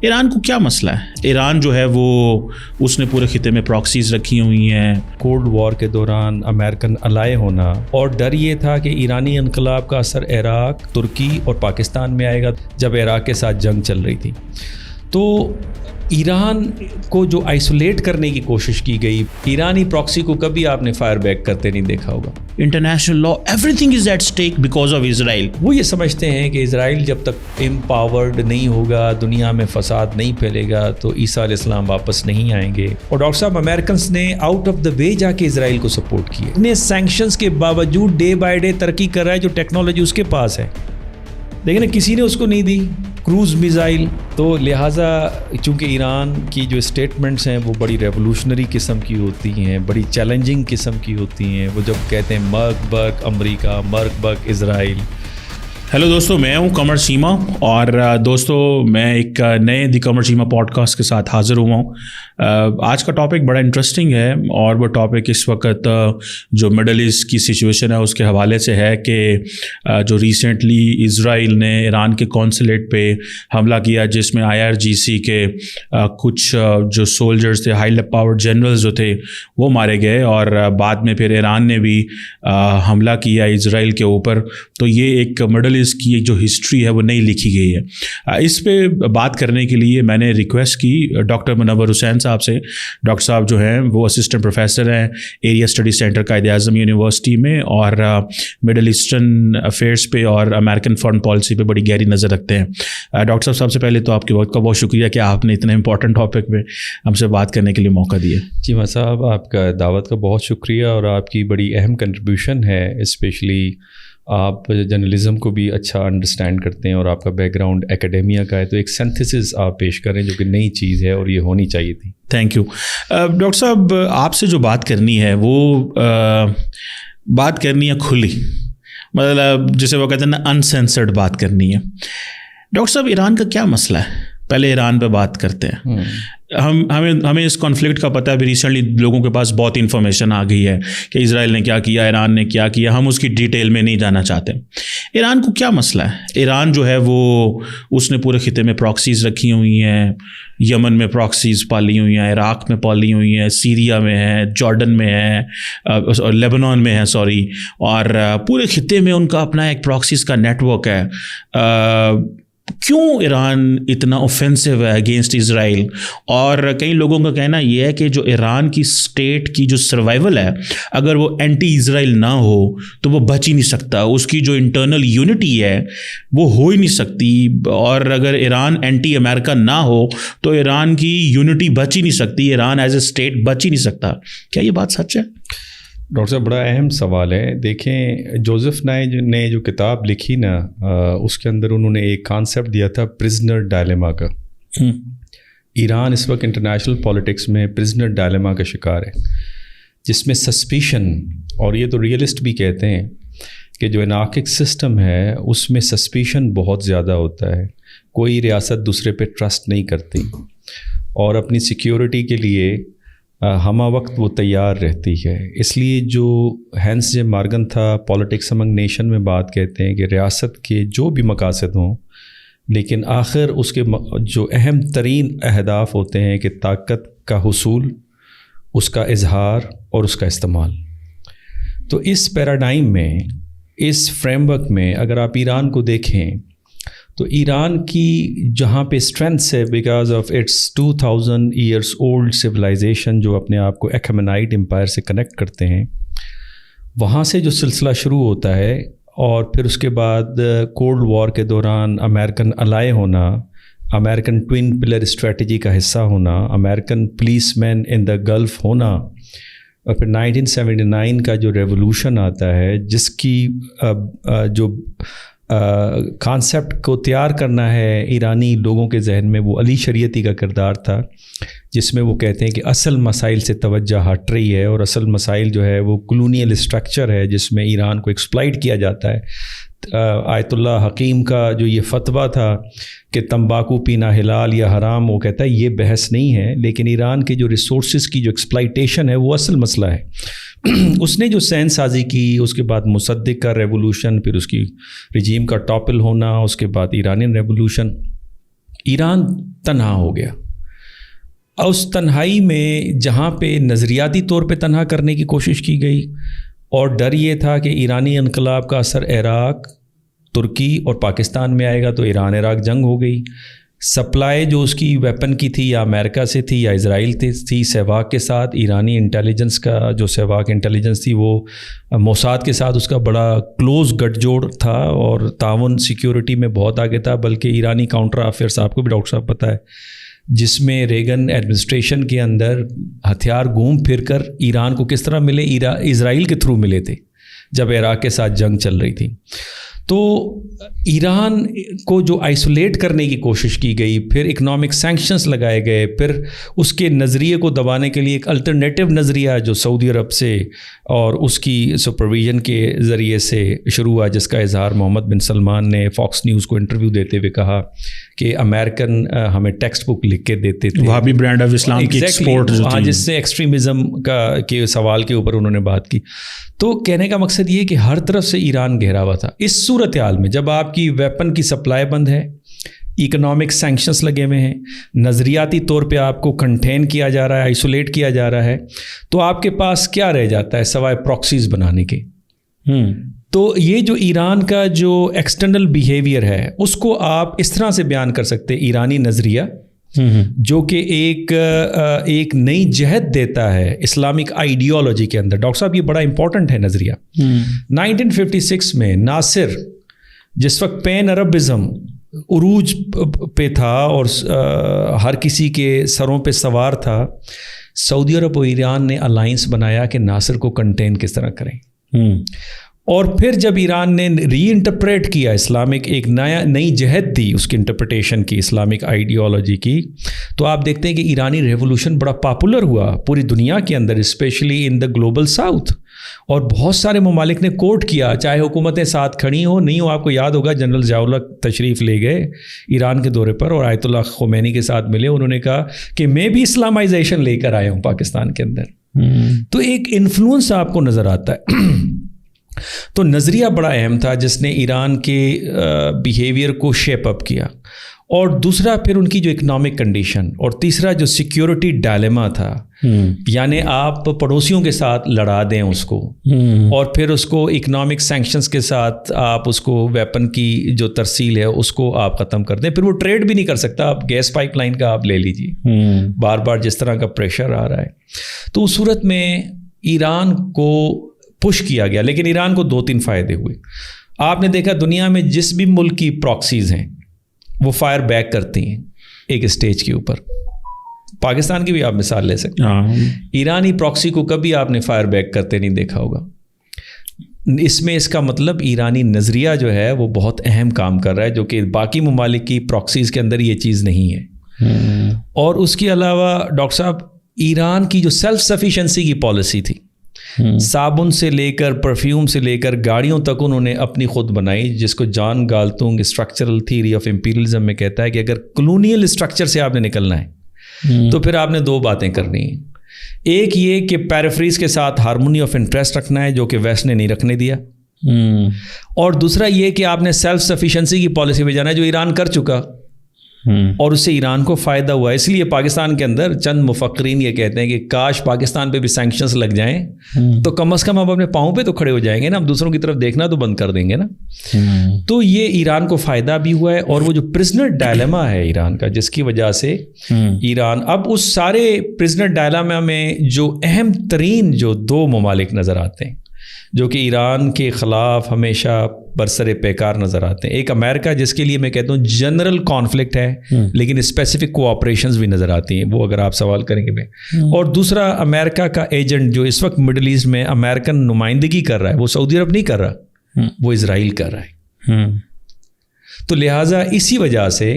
ایران کو کیا مسئلہ ہے؟ ایران جو ہے وہ اس نے پورے خطے میں پراکسیز رکھی ہوئی ہیں. کولڈ وار کے دوران امریکن الائے ہونا اور ڈر یہ تھا کہ ایرانی انقلاب کا اثر عراق، ترکی اور پاکستان میں آئے گا جب عراق کے ساتھ جنگ چل رہی تھی. تو ایران کو جو آئسولیٹ کرنے کی کوشش کی گئی، ایرانی پراکسی کو کبھی آپ نے فائر بیک کرتے نہیں دیکھا ہوگا. International law everything is at stake because of Israel. وہ یہ سمجھتے ہیں کہ اسرائیل جب تک امپاورڈ نہیں ہوگا، دنیا میں فساد نہیں پھیلے گا، تو عیسیٰ علیہ السلام واپس نہیں آئیں گے. اور ڈاکٹر صاحب، امریکنس نے آؤٹ آف دا وے جا کے اسرائیل کو سپورٹ کیا. اتنے سینکشنز کے باوجود ڈے بائی ڈے ترقی کر رہا ہے جو ٹیکنالوجی اس کے پاس ہے، لیکن کسی نے اس کو نہیں دی. Cruise missile. تو لہٰذا چونکہ ایران کی جو اسٹیٹمنٹس ہیں وہ بڑی ریولوشنری قسم کی ہوتی ہیں، بڑی چیلنجنگ قسم کی ہوتی ہیں. وہ جب کہتے ہیں مرگ برگ امریکہ، مرگ برگ اسرائیل. ہیلو دوستو، میں ہوں قمر چیمہ، اور دوستو میں ایک نئے دی قمر چیمہ پوڈ کاسٹ کے ساتھ حاضر ہوا ہوں. آج کا ٹاپک بڑا انٹرسٹنگ ہے، اور وہ ٹاپک اس وقت جو مڈل ایسٹ کی سچویشن ہے اس کے حوالے سے ہے کہ جو ریسنٹلی اسرائیل نے ایران کے قونصلیٹ پہ حملہ کیا، جس میں IRGC کے کچھ جو سولجرز تھے، ہائی پاورڈ جنرلز جو تھے، وہ مارے گئے، اور بعد میں پھر ایران نے بھی حملہ کیا اسرائیل کے اوپر. تو یہ ایک مڈل ایسٹ کی جو ہسٹری ہے وہ نہیں لکھی گئی ہے. اس پہ بات کرنے کے لیے میں نے ریکویسٹ کی ڈاکٹر منور حسین صاحب سے. ڈاکٹر صاحب جو ہیں وہ اسسٹنٹ پروفیسر ہیں area study centre Quaid Azam university میں، اور مڈل ایسٹرن افیئرس پہ اور امریکن فارن پالیسی پہ بڑی گہری نظر رکھتے ہیں. ڈاکٹر صاحب، سب سے پہلے تو آپ کے وقت کا بہت شکریہ کہ آپ نے اتنے امپورٹنٹ ٹاپک پہ ہم سے بات کرنے کے لیے موقع دیا. جی صاحب، آپ کا دعوت کا بہت شکریہ، اور آپ کی بڑی اہم کنٹریبیوشن ہے. اسپیشلی آپ جرنلزم کو بھی اچھا انڈرسٹینڈ کرتے ہیں، اور آپ کا بیک گراؤنڈ ایکیڈیمیا کا ہے، تو ایک سینتھسس آپ پیش کریں جو کہ نئی چیز ہے اور یہ ہونی چاہیے تھی. Thank you. ڈاکٹر صاحب، آپ سے جو بات کرنی ہے وہ بات کرنی ہے کھلی، مطلب جسے وہ کہتے ہیں نا انسینسرڈ بات کرنی ہے. ڈاکٹر صاحب، ایران کا کیا مسئلہ ہے؟ پہلے ایران پہ بات کرتے ہیں. ہمیں اس کانفلکٹ کا پتہ ہے. ابھی ریسنٹلی لوگوں کے پاس بہت انفارمیشن آ گئی ہے کہ اسرائیل نے کیا کیا، ایران نے کیا کیا. ہم اس کی ڈیٹیل میں نہیں جانا چاہتے. ایران کو کیا مسئلہ ہے؟ ایران جو ہے وہ اس نے پورے خطے میں پراکسیز رکھی ہوئی ہیں. یمن میں پراکسیز پالی ہوئی ہیں، عراق میں پالی ہوئی ہیں، سیریا میں ہے، جارڈن میں ہے، لیبنان میں ہے اور پورے خطے میں ان کا اپنا ایک پراکسیز کا نیٹ ورک ہے. کیوں ایران اتنا اوفینسو ہے اگینسٹ اسرائیل؟ اور کئی لوگوں کا کہنا یہ ہے کہ جو ایران کی اسٹیٹ کی جو سروائیول ہے، اگر وہ اینٹی اسرائیل نہ ہو تو وہ بچ ہی نہیں سکتا. اس کی جو انٹرنل یونٹی ہے وہ ہو ہی نہیں سکتی، اور اگر ایران اینٹی امریکہ نہ ہو تو ایران کی یونٹی بچ ہی نہیں سکتی، ایران ایز اے اسٹیٹ بچ ہی نہیں سکتا. کیا یہ بات سچ ہے؟ ڈاکٹر صاحب، بڑا اہم سوال ہے. دیکھیں، جوزف نے جو کتاب لکھی نا، اس کے اندر انہوں نے ایک کانسیپٹ دیا تھا پرزنر ڈائلیما کا. ایران اس وقت انٹرنیشنل پالیٹکس میں پرزنر ڈائلیما کا شکار ہے، جس میں سسپیشن، اور یہ تو ریئلسٹ بھی کہتے ہیں کہ جو انارکک سسٹم ہے اس میں سسپیشن بہت زیادہ ہوتا ہے. کوئی ریاست دوسرے پہ ٹرسٹ نہیں کرتی، اور اپنی سیکیورٹی کے لیے ہمہ وقت وہ تیار رہتی ہے. اس لیے جو ہینس جے مارگن تھا پالیٹکس امنگ نیشن میں بات کہتے ہیں کہ ریاست کے جو بھی مقاصد ہوں، لیکن آخر اس کے جو اہم ترین اہداف ہوتے ہیں کہ طاقت کا حصول، اس کا اظہار اور اس کا استعمال. تو اس پیراڈائم میں، اس فریم ورک میں اگر آپ ایران کو دیکھیں تو ایران کی جہاں پہ اسٹرینتھس ہے because of its 2000 years old civilization جو اپنے آپ کو ایکھمینائٹ امپائر سے کنیکٹ کرتے ہیں، وہاں سے جو سلسلہ شروع ہوتا ہے، اور پھر اس کے بعد کولڈ وار کے دوران امریکن الائے ہونا، امریکن ٹوین پلر اسٹریٹجی کا حصہ ہونا، امریکن پولیس مین ان دا گلف ہونا، اور پھر 1979 کا جو ریولوشن آتا ہے جس کی جو کانسیپٹ کو تیار کرنا ہے ایرانی لوگوں کے ذہن میں، وہ علی شریعتی کا کردار تھا، جس میں وہ کہتے ہیں کہ اصل مسائل سے توجہ ہٹ رہی ہے، اور اصل مسائل جو ہے وہ کلونیل اسٹرکچر ہے جس میں ایران کو ایکسپلائٹ کیا جاتا ہے. آیت اللہ حکیم کا جو یہ فتویٰ تھا کہ تمباکو پینا حلال یا حرام، وہ کہتا ہے یہ بحث نہیں ہے، لیکن ایران کے جو ریسورسز کی جو ایکسپلائٹیشن ہے وہ اصل مسئلہ ہے. اس نے جو سین سازی کی، اس کے بعد مصدق کا ریولوشن، پھر اس کی رجیم کا ٹاپل ہونا، اس کے بعد ایرانین ریولوشن، ایران تنہا ہو گیا. اس تنہائی میں جہاں پہ نظریاتی طور پہ تنہا کرنے کی کوشش کی گئی اور ڈر یہ تھا کہ ایرانی انقلاب کا اثر عراق، ترکی اور پاکستان میں آئے گا تو ایران عراق جنگ ہو گئی. سپلائی جو اس کی ویپن کی تھی یا امریکہ سے تھی یا اسرائیل تھی سہواگ کے ساتھ. ایرانی انٹیلیجنس کا جو سہواگ انٹیلیجنس تھی وہ موساد کے ساتھ اس کا بڑا کلوز گٹھ جوڑ تھا اور تعاون سیکیورٹی میں بہت آگے تھا. بلکہ ایرانی کاؤنٹر افیئرس آپ کو بھی ڈاکٹر صاحب پتہ ہے، جس میں ریگن ایڈمنسٹریشن کے اندر ہتھیار گھوم پھر کر ایران کو کس طرح ملے، اسرائیل کے تھرو ملے تھے جب عراق کے ساتھ جنگ چل رہی تھی. تو ایران کو جو آئسولیٹ کرنے کی کوشش کی گئی، پھر اکنامک سینکشنز لگائے گئے، پھر اس کے نظریے کو دبانے کے لیے ایک الٹرنیٹیو نظریہ جو سعودی عرب سے اور اس کی سپرویژن کے ذریعے سے شروع ہوا، جس کا اظہار محمد بن سلمان نے فاکس نیوز کو انٹرویو دیتے ہوئے کہا کہ امریکن ہمیں ٹیکسٹ بک لکھ کے دیتے تھے، وہابی برانڈ آف اسلام کی ایکسپورٹ، ہاں، جس سے ایکسٹریمزم کے سوال کے اوپر انہوں نے بات کی. تو کہنے کا مقصد یہ کہ ہر طرف سے ایران گھیرا ہوا تھا. اس صورتحال میں جب آپ کی ویپن کی سپلائی بند ہے، اکنامک سینکشنز لگے ہوئے ہیں، نظریاتی طور پہ آپ کو کنٹین کیا جا رہا ہے، آئسولیٹ کیا جا رہا ہے، تو آپ کے پاس کیا رہ جاتا ہے سوائے پراکسیز بنانے کے. تو یہ جو ایران کا جو ایکسٹرنل بیہیویئر ہے اس کو آپ اس طرح سے بیان کر سکتے، ایرانی نظریہ جو کہ ایک نئی جہت دیتا ہے اسلامک آئیڈیالوجی کے اندر. ڈاکٹر صاحب یہ بڑا امپورٹنٹ ہے نظریہ. 1956 میں ناصر جس وقت پین عربزم عروج پہ تھا اور ہر کسی کے سروں پہ سوار تھا، سعودی عرب و ایران نے الائنس بنایا کہ ناصر کو کنٹین کس طرح کریں. اور پھر جب ایران نے ری انٹرپریٹ کیا اسلامک، ایک نئی جہت دی اس کی انٹرپریٹیشن کی اسلامک آئیڈیالوجی کی، تو آپ دیکھتے ہیں کہ ایرانی ریولوشن بڑا پاپولر ہوا پوری دنیا کے اندر، especially in the global south. اور بہت سارے ممالک نے کوٹ کیا، چاہے حکومتیں ساتھ کھڑی ہوں نہیں ہوں. آپ کو یاد ہوگا جنرل ضیاء الحق تشریف لے گئے ایران کے دورے پر اور آیت اللہ خمینی کے ساتھ ملے. انہوں نے کہا کہ میں بھی اسلامائزیشن لے کر آیا ہوں پاکستان کے اندر. تو ایک انفلوئنس آپ کو نظر آتا ہے. تو نظریہ بڑا اہم تھا جس نے ایران کے بیہیویئر کو شیپ اپ کیا. اور دوسرا پھر ان کی جو اکنامک کنڈیشن، اور تیسرا جو سیکیورٹی ڈائلیما تھا، یعنی آپ پڑوسیوں کے ساتھ لڑا دیں اس کو اور پھر اس کو اکنامک سینکشنز کے ساتھ آپ اس کو ویپن کی جو ترسیل ہے اس کو آپ ختم کر دیں. پھر وہ ٹریڈ بھی نہیں کر سکتا. آپ گیس پائپ لائن کا آپ لے لیجیے، بار بار جس طرح کا پریشر آ رہا ہے. تو اس صورت میں ایران کو پش کیا گیا، لیکن ایران کو 2-3 فائدے ہوئے. آپ نے دیکھا دنیا میں جس بھی ملک کی پراکسیز ہیں وہ فائر بیک کرتی ہیں ایک اسٹیج کے اوپر. پاکستان کی بھی آپ مثال لے سکتے ہیں. ایرانی پراکسی کو کبھی آپ نے فائر بیک کرتے نہیں دیکھا ہوگا. اس کا مطلب ایرانی نظریہ جو ہے وہ بہت اہم کام کر رہا ہے، جو کہ باقی ممالک کی پراکسیز کے اندر یہ چیز نہیں ہے. اور اس کے علاوہ ڈاکٹر صاحب ایران کی جو سیلف سفیشنسی کی پالیسی تھی، صابن سے لے کر پرفیوم سے لے کر گاڑیوں تک انہوں نے اپنی خود بنائی، جس کو جان گالتونگ اسٹرکچرل تھیوری آف امپیریلزم میں کہتا ہے کہ اگر کلونیل اسٹرکچر سے آپ نے نکلنا ہے تو پھر آپ نے 2 باتیں کرنی ہیں. ایک یہ کہ پیرافریز کے ساتھ ہارمونی آف انٹرسٹ رکھنا ہے، جو کہ ویسٹ نے نہیں رکھنے دیا. اور دوسرا یہ کہ آپ نے سیلف سفیشنسی کی پالیسی پہ جانا ہے، جو ایران کر چکا اور اس سے ایران کو فائدہ ہوا. اس لیے پاکستان کے اندر چند مفکرین یہ کہتے ہیں کہ کاش پاکستان پہ بھی سینکشنز لگ جائیں تو کم از کم اب اپنے پاؤں پہ تو کھڑے ہو جائیں گے نا، اب دوسروں کی طرف دیکھنا تو بند کر دیں گے نا. تو یہ ایران کو فائدہ بھی ہوا ہے. اور وہ جو پرزنر ڈائلیما ہے ایران کا، جس کی وجہ سے ایران اب اس سارے پرزنر ڈائلیما میں جو اہم ترین جو 2 ممالک نظر آتے ہیں جو کہ ایران کے خلاف ہمیشہ برسر پیکار نظر آتے ہیں. ایک امریکہ، جس کے لیے میں کہتا ہوں جنرل کانفلکٹ ہے لیکن اسپیسیفک کوآپریشنز بھی نظر آتی ہیں، وہ اگر آپ سوال کریں گے میں. اور دوسرا امریکہ کا ایجنٹ جو اس وقت مڈل ایسٹ میں امریکن نمائندگی کر رہا ہے، وہ سعودی عرب نہیں کر رہا، وہ اسرائیل کر رہا ہے. تو لہٰذا اسی وجہ سے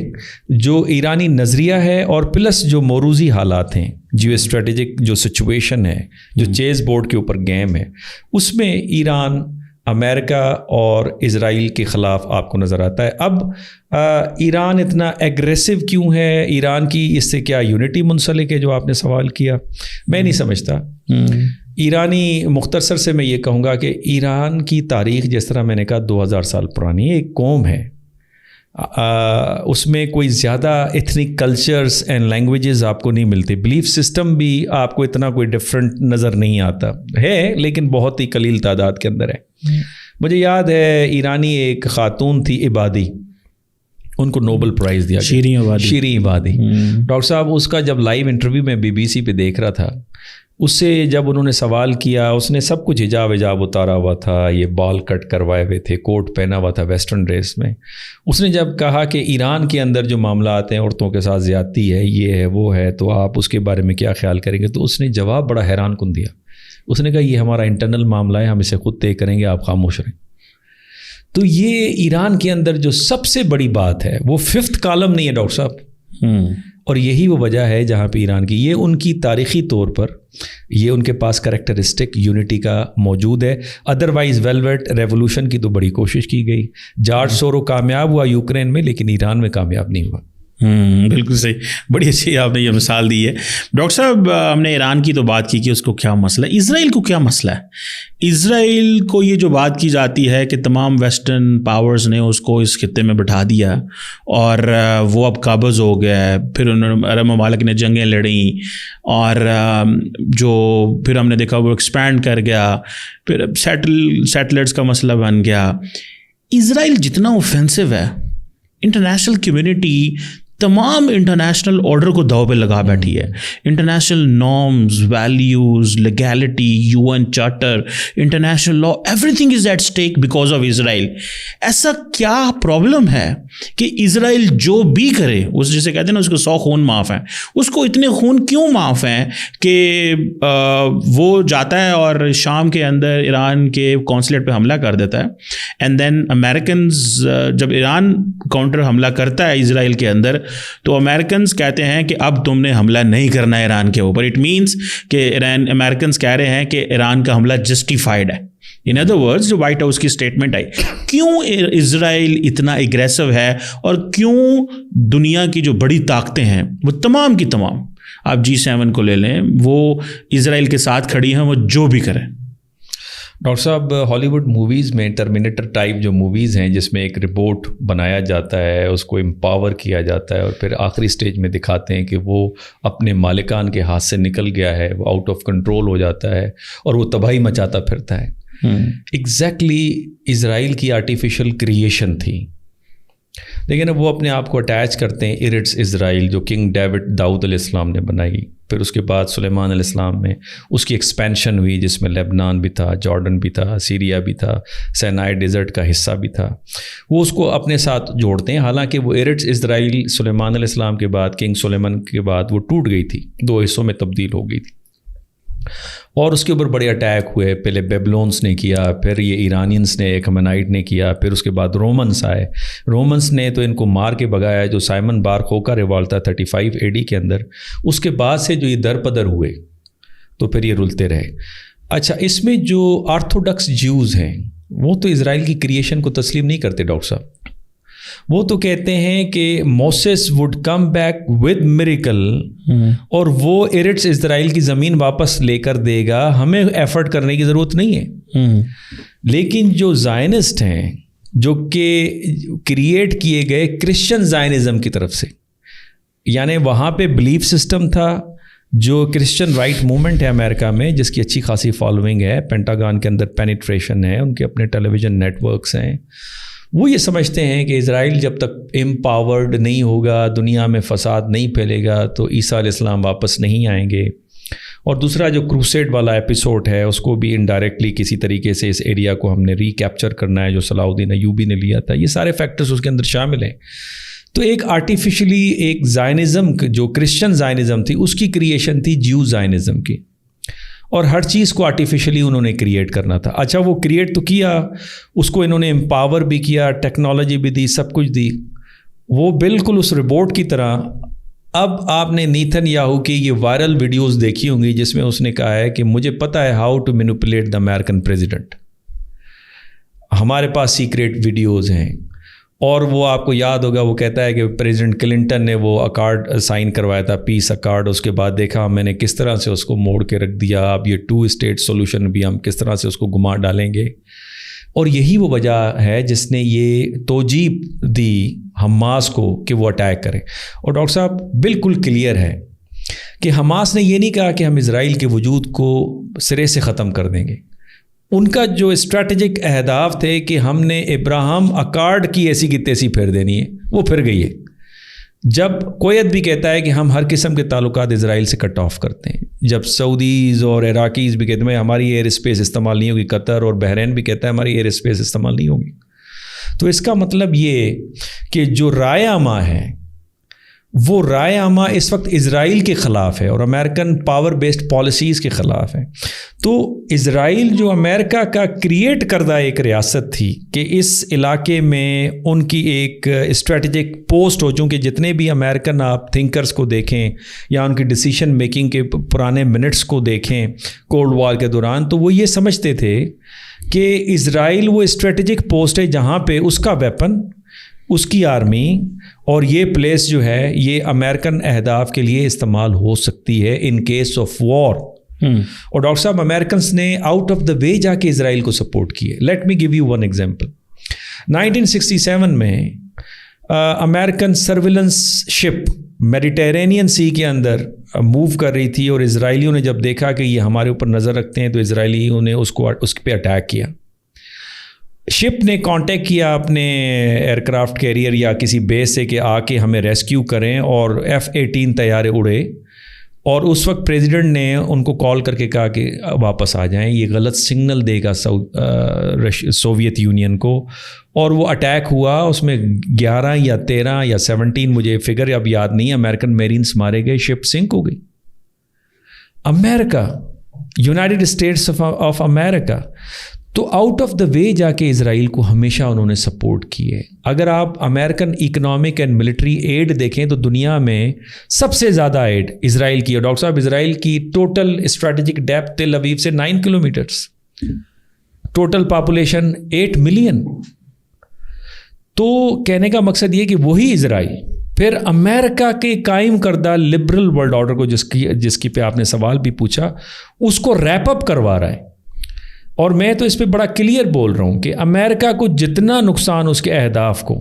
جو ایرانی نظریہ ہے اور پلس جو موروثی حالات ہیں، جیو اسٹریٹجک جو سچویشن ہے، جو چیز بورڈ کے اوپر گیم ہے، اس میں ایران امریکہ اور اسرائیل کے خلاف آپ کو نظر آتا ہے. اب ایران اتنا ایگریسو کیوں ہے؟ ایران کی اس سے کیا یونٹی منسلک ہے جو آپ نے سوال کیا؟ میں نہیں سمجھتا. ایرانی مختصر سے میں یہ کہوں گا کہ ایران کی تاریخ جس طرح میں نے کہا 2000 سال پرانی ایک قوم ہے. اس میں کوئی زیادہ ایتھنک کلچرز اینڈ لینگویجز آپ کو نہیں ملتی. بلیف سسٹم بھی آپ کو اتنا کوئی ڈفرینٹ نظر نہیں آتا ہے, لیکن بہت ہی قلیل تعداد کے اندر ہے. مجھے یاد ہے ایرانی ایک خاتون تھی عبادی, ان کو نوبل پرائز دیا, شیریں عبادی. ڈاکٹر صاحب اس کا جب لائیو انٹرویو میں BBC پہ دیکھ رہا تھا, اس سے جب انہوں نے سوال کیا, اس نے سب کچھ حجاب اتارا ہوا تھا, یہ بال کٹ کروائے ہوئے تھے, کوٹ پہنا ہوا تھا ویسٹرن ڈریس میں. اس نے جب کہا کہ ایران کے اندر جو معاملات ہیں عورتوں کے ساتھ زیادتی ہے, یہ ہے وہ ہے, تو آپ اس کے بارے میں کیا خیال کریں گے, تو اس نے جواب بڑا حیران کن دیا. اس نے کہا یہ ہمارا انٹرنل معاملہ ہے, ہم اسے خود طے کریں گے, آپ خاموش رہیں. تو یہ ایران کے اندر جو سب سے بڑی بات ہے وہ 5th کالم نہیں ہے ڈاکٹر صاحب, اور یہی وہ وجہ ہے جہاں پہ ایران کی یہ ان کی تاریخی طور پر یہ ان کے پاس کریکٹرسٹک یونٹی کا موجود ہے. ادروائز ویلویٹ ریولوشن کی تو بڑی کوشش کی گئی, جارج سورو کامیاب ہوا یوکرین میں, لیکن ایران میں کامیاب نہیں ہوا. بالکل صحیح, بڑی اچھی آپ نے یہ مثال دی ہے. ڈاکٹر صاحب ہم نے ایران کی تو بات کی کہ اس کو کیا مسئلہ ہے, اسرائیل کو کیا مسئلہ ہے؟ اسرائیل کو یہ جو بات کی جاتی ہے کہ تمام ویسٹرن پاورز نے اس کو اس خطے میں بٹھا دیا اور وہ اب قابض ہو گیا ہے, پھر انہوں نے عرب ممالک نے جنگیں لڑیں, اور جو پھر ہم نے دیکھا وہ ایکسپینڈ کر گیا, پھر سیٹلرز کا مسئلہ بن گیا. اسرائیل جتنا اوفینسو ہے, انٹرنیشنل کمیونٹی تمام انٹرنیشنل آرڈر کو داؤ پہ لگا بیٹھی ہے. International norms, values, legality, UN charter, international law, everything is at stake because of Israel. ایسا کیا پرابلم ہے کہ اسرائیل جو بھی کرے, اس جسے کہتے ہیں نا اس کو 100 خون معاف ہیں, اس کو اتنے خون کیوں معاف ہیں کہ وہ جاتا ہے اور شام کے اندر ایران کے قونصلیٹ پہ حملہ کر دیتا ہے, اینڈ دین امریکنز جب ایران کاؤنٹر حملہ کرتا ہے اسرائیل کے اندر, تو امریکنز کہتے ہیں کہ اب تم نے حملہ نہیں کرنا ہے ایران کے اوپر. اٹ مینس کہ امریکنز کہہ رہے ہیں کہ ایران کا حملہ جسٹیفائڈ ہے. ان ادر ورڈز جو وائٹ ہاؤس کی اسٹیٹمنٹ آئی, کیوں اسرائیل اتنا اگریسو ہے, اور کیوں دنیا کی جو بڑی طاقتیں ہیں وہ تمام کی تمام, آپ G7 کو لے لیں, وہ اسرائیل کے ساتھ کھڑی ہیں, وہ جو بھی کریں. ڈاکٹر صاحب ہالی ووڈ موویز میں ٹرمینیٹر ٹائپ جو موویز ہیں جس میں ایک ربوٹ بنایا جاتا ہے, اس کو امپاور کیا جاتا ہے, اور پھر آخری سٹیج میں دکھاتے ہیں کہ وہ اپنے مالکان کے ہاتھ سے نکل گیا ہے, وہ آؤٹ آف کنٹرول ہو جاتا ہے اور وہ تباہی مچاتا پھرتا ہے. ایگزیکٹلی اسرائیل کی آرٹیفیشل کریشن تھی, لیکن اب وہ اپنے آپ کو اٹیچ کرتے ہیں ایرٹس اسرائیل, جو کنگ داؤد علیہ السلام نے بنائی. پھر اس کے بعد سلیمان علیہ السلام میں اس کی ایکسپینشن ہوئی, جس میں لیبنان بھی تھا, جارڈن بھی تھا, سیریا بھی تھا, سینائی ڈیزرٹ کا حصہ بھی تھا. وہ اس کو اپنے ساتھ جوڑتے ہیں, حالانکہ وہ ایرٹس اسرائیل سلیمان علیہ السلام کے بعد, کنگ سلیمان کے بعد وہ ٹوٹ گئی تھی, 2 حصوں میں تبدیل ہو گئی تھی, اور اس کے اوپر بڑے اٹیک ہوئے. پہلے بیبلونس نے کیا, پھر یہ ایرانینس نے, ایک ہمنائٹ نے کیا, پھر اس کے بعد رومنس آئے. رومنس نے تو ان کو مار کے بگایا, جو سائمن بار خوکا ریوالٹ تھا 35 AD کے اندر. اس کے بعد سے جو یہ در پدر ہوئے تو پھر یہ رلتے رہے. اچھا, اس میں جو آرتھوڈکس جیوز ہیں وہ تو اسرائیل کی کریشن کو تسلیم نہیں کرتے ڈاکٹر صاحب. وہ تو کہتے ہیں کہ Moses would come back with miracle, اور وہ ایرٹس اسرائیل کی زمین واپس لے کر دے گا, ہمیں ایفرٹ کرنے کی ضرورت نہیں ہے. لیکن جو زائنسٹ ہیں, جو کہ کریٹ کیے گئے کرسچن زائنزم کی طرف سے, یعنی وہاں پہ بلیف سسٹم تھا, جو کرسچن رائٹ موومنٹ ہے امریکہ میں, جس کی اچھی خاصی فالوئنگ ہے, پینٹاگان کے اندر پینیٹریشن ہے, ان کے اپنے ٹیلی ویژن نیٹ ورکس ہیں. وہ یہ سمجھتے ہیں کہ اسرائیل جب تک امپاورڈ نہیں ہوگا, دنیا میں فساد نہیں پھیلے گا, تو عیسیٰ علیہ السلام واپس نہیں آئیں گے. اور دوسرا جو کروسیڈ والا ایپیسوڈ ہے, اس کو بھی انڈائریکٹلی کسی طریقے سے اس ایریا کو ہم نے ریکیپچر کرنا ہے, جو صلاح الدین ایوبی نے لیا تھا. یہ سارے فیکٹرز اس کے اندر شامل ہیں. تو ایک آرٹیفیشلی ایک زائنزم, جو کرسچن زائنزم تھی, اس کی کریشن تھی جیو زائنزم کی, اور ہر چیز کو آرٹیفیشلی انہوں نے کریٹ کرنا تھا. اچھا, وہ کریٹ تو کیا, اس کو انہوں نے امپاور بھی کیا, ٹیکنالوجی بھی دی, سب کچھ دی. وہ بالکل اس رپورٹ کی طرح. اب آپ نے نیتن یاہو کی یہ وائرل ویڈیوز دیکھی ہوں گی, جس میں اس نے کہا ہے کہ مجھے پتہ ہے how to manipulate the American president. ہمارے پاس سیکریٹ ویڈیوز ہیں. اور وہ آپ کو یاد ہوگا, وہ کہتا ہے کہ پریزیڈنٹ کلنٹن نے وہ اکارڈ سائن کروایا تھا, پیس اکارڈ. اس کے بعد دیکھا میں نے کس طرح سے اس کو موڑ کے رکھ دیا, اب یہ 2 اسٹیٹ سولوشن بھی ہم کس طرح سے اس کو گھما ڈالیں گے. اور یہی وہ وجہ ہے جس نے یہ توجیب دی حماس کو کہ وہ اٹیک کریں. اور ڈاکٹر صاحب بالکل کلیئر ہے کہ حماس نے یہ نہیں کہا کہ ہم اسرائیل کے وجود کو سرے سے ختم کر دیں گے. ان کا جو اسٹریٹجک اہداف تھے کہ ہم نے ابراہم اکارڈ کی ایسی کی تیسی پھیر دینی ہے، وہ پھر گئی ہے. جب کویت بھی کہتا ہے کہ ہم ہر قسم کے تعلقات اسرائیل سے کٹ آف کرتے ہیں، جب سعودیز اور عراقیز بھی کہتے ہیں ہماری ایئر اسپیس استعمال نہیں ہوگی، قطر اور بحرین بھی کہتا ہے ہماری ایئر اسپیس استعمال نہیں ہوگی، تو اس کا مطلب یہ کہ جو رائے عامہ ہے وہ رائے عامہ اس وقت اسرائیل کے خلاف ہے اور امریکن پاور بیسڈ پالیسیز کے خلاف ہے. تو اسرائیل جو امریکہ کا کریٹ کردہ ایک ریاست تھی کہ اس علاقے میں ان کی ایک اسٹریٹجک پوسٹ ہو، چونکہ جتنے بھی امریکن آپ تھنکرز کو دیکھیں یا ان کی ڈیسیشن میکنگ کے پرانے منٹس کو دیکھیں کولڈ وار کے دوران، تو وہ یہ سمجھتے تھے کہ اسرائیل وہ اسٹریٹجک پوسٹ ہے جہاں پہ اس کا ویپن، اس کی آرمی اور یہ پلیس جو ہے یہ امریکن اہداف کے لیے استعمال ہو سکتی ہے ان کیس آف وار. اور ڈاکٹر صاحب امریکنس نے آؤٹ آف دا وے جا کے اسرائیل کو سپورٹ کیے. Let me give you one example. 1967 میں امریکن سرویلنس شپ میڈیٹرینین سی کے اندر موو کر رہی تھی اور اسرائیلیوں نے جب دیکھا کہ یہ ہمارے اوپر نظر رکھتے ہیں تو اسرائیلیوں نے اس پہ اٹیک کیا. شپ نے کانٹیکٹ کیا اپنے ایئر کرافٹ کیریئر یا کسی بیس سے کہ آ کے ہمیں ریسکیو کریں، اور F-18 طیارے اڑے، اور اس وقت پریزیڈنٹ نے ان کو کال کر کے کہا کہ واپس آ جائیں، یہ غلط سگنل دے گا سوویت یونین کو. اور وہ اٹیک ہوا، اس میں 11 یا 13 یا 17 مجھے فگر اب یاد نہیں، امریکن میرینس مارے گئے، شپ سنک ہو گئی. امریکہ، یونائٹڈ اسٹیٹس آف امریکہ تو آؤٹ آف دا وے جا کے اسرائیل کو ہمیشہ انہوں نے سپورٹ کی ہے. اگر آپ American economic and military aid دیکھیں تو دنیا میں سب سے زیادہ ایڈ اسرائیل کی ہے. ڈاکٹر صاحب اسرائیل کی ٹوٹل اسٹریٹجک ڈیپتھ تل اویو سے 9 کلومیٹرز، ٹوٹل پاپولیشن 8 ملین. تو کہنے کا مقصد یہ کہ وہی اسرائیل پھر امریکہ کے قائم کردہ لبرل ورلڈ آرڈر کو جس کی پہ آپ نے سوال بھی پوچھا، اس کو ریپ اپ کروا رہا ہے. اور میں تو اس پہ بڑا کلیئر بول رہا ہوں کہ امریکہ کو جتنا نقصان اس کے اہداف کو،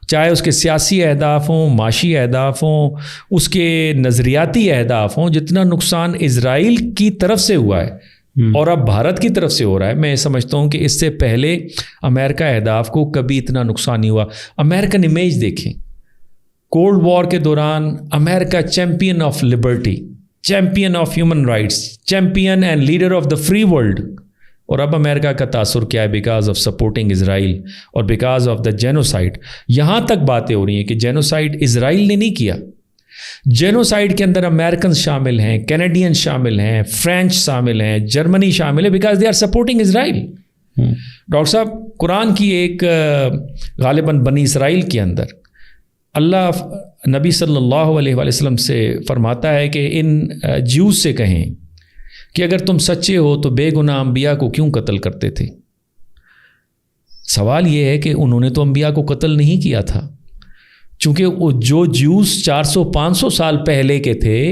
چاہے اس کے سیاسی اہداف ہوں، معاشی اہداف ہوں، اس کے نظریاتی اہداف ہوں، جتنا نقصان اسرائیل کی طرف سے ہوا ہے اور اب بھارت کی طرف سے ہو رہا ہے، میں سمجھتا ہوں کہ اس سے پہلے امریکہ اہداف کو کبھی اتنا نقصان نہیں ہوا. امریکن امیج دیکھیں، کولڈ وار کے دوران امریکہ champion of liberty, champion of human rights, champion and leader of the free world. اور اب امریکہ کا تاثر کیا ہے؟ بیکاز آف سپورٹنگ اسرائیل اور بیکاز آف دا جینوسائڈ. یہاں تک باتیں ہو رہی ہیں کہ جینوسائڈ اسرائیل نے نہیں کیا، جینوسائڈ کے اندر امریکن شامل ہیں، کینیڈین شامل ہیں، فرینچ شامل ہیں، جرمنی شامل ہے، because they are supporting Israel. Doctor صاحب قرآن کی ایک غالباً بنی اسرائیل کے اندر اللہ نبی صلی اللہ علیہ وآلہ وسلم سے فرماتا ہے کہ ان جیوز سے کہیں کہ اگر تم سچے ہو تو بے گناہ انبیاء کو کیوں قتل کرتے تھے؟ سوال یہ ہے کہ انہوں نے تو انبیاء کو قتل نہیں کیا تھا، چونکہ جو جیوز 400-500 سال پہلے کے تھے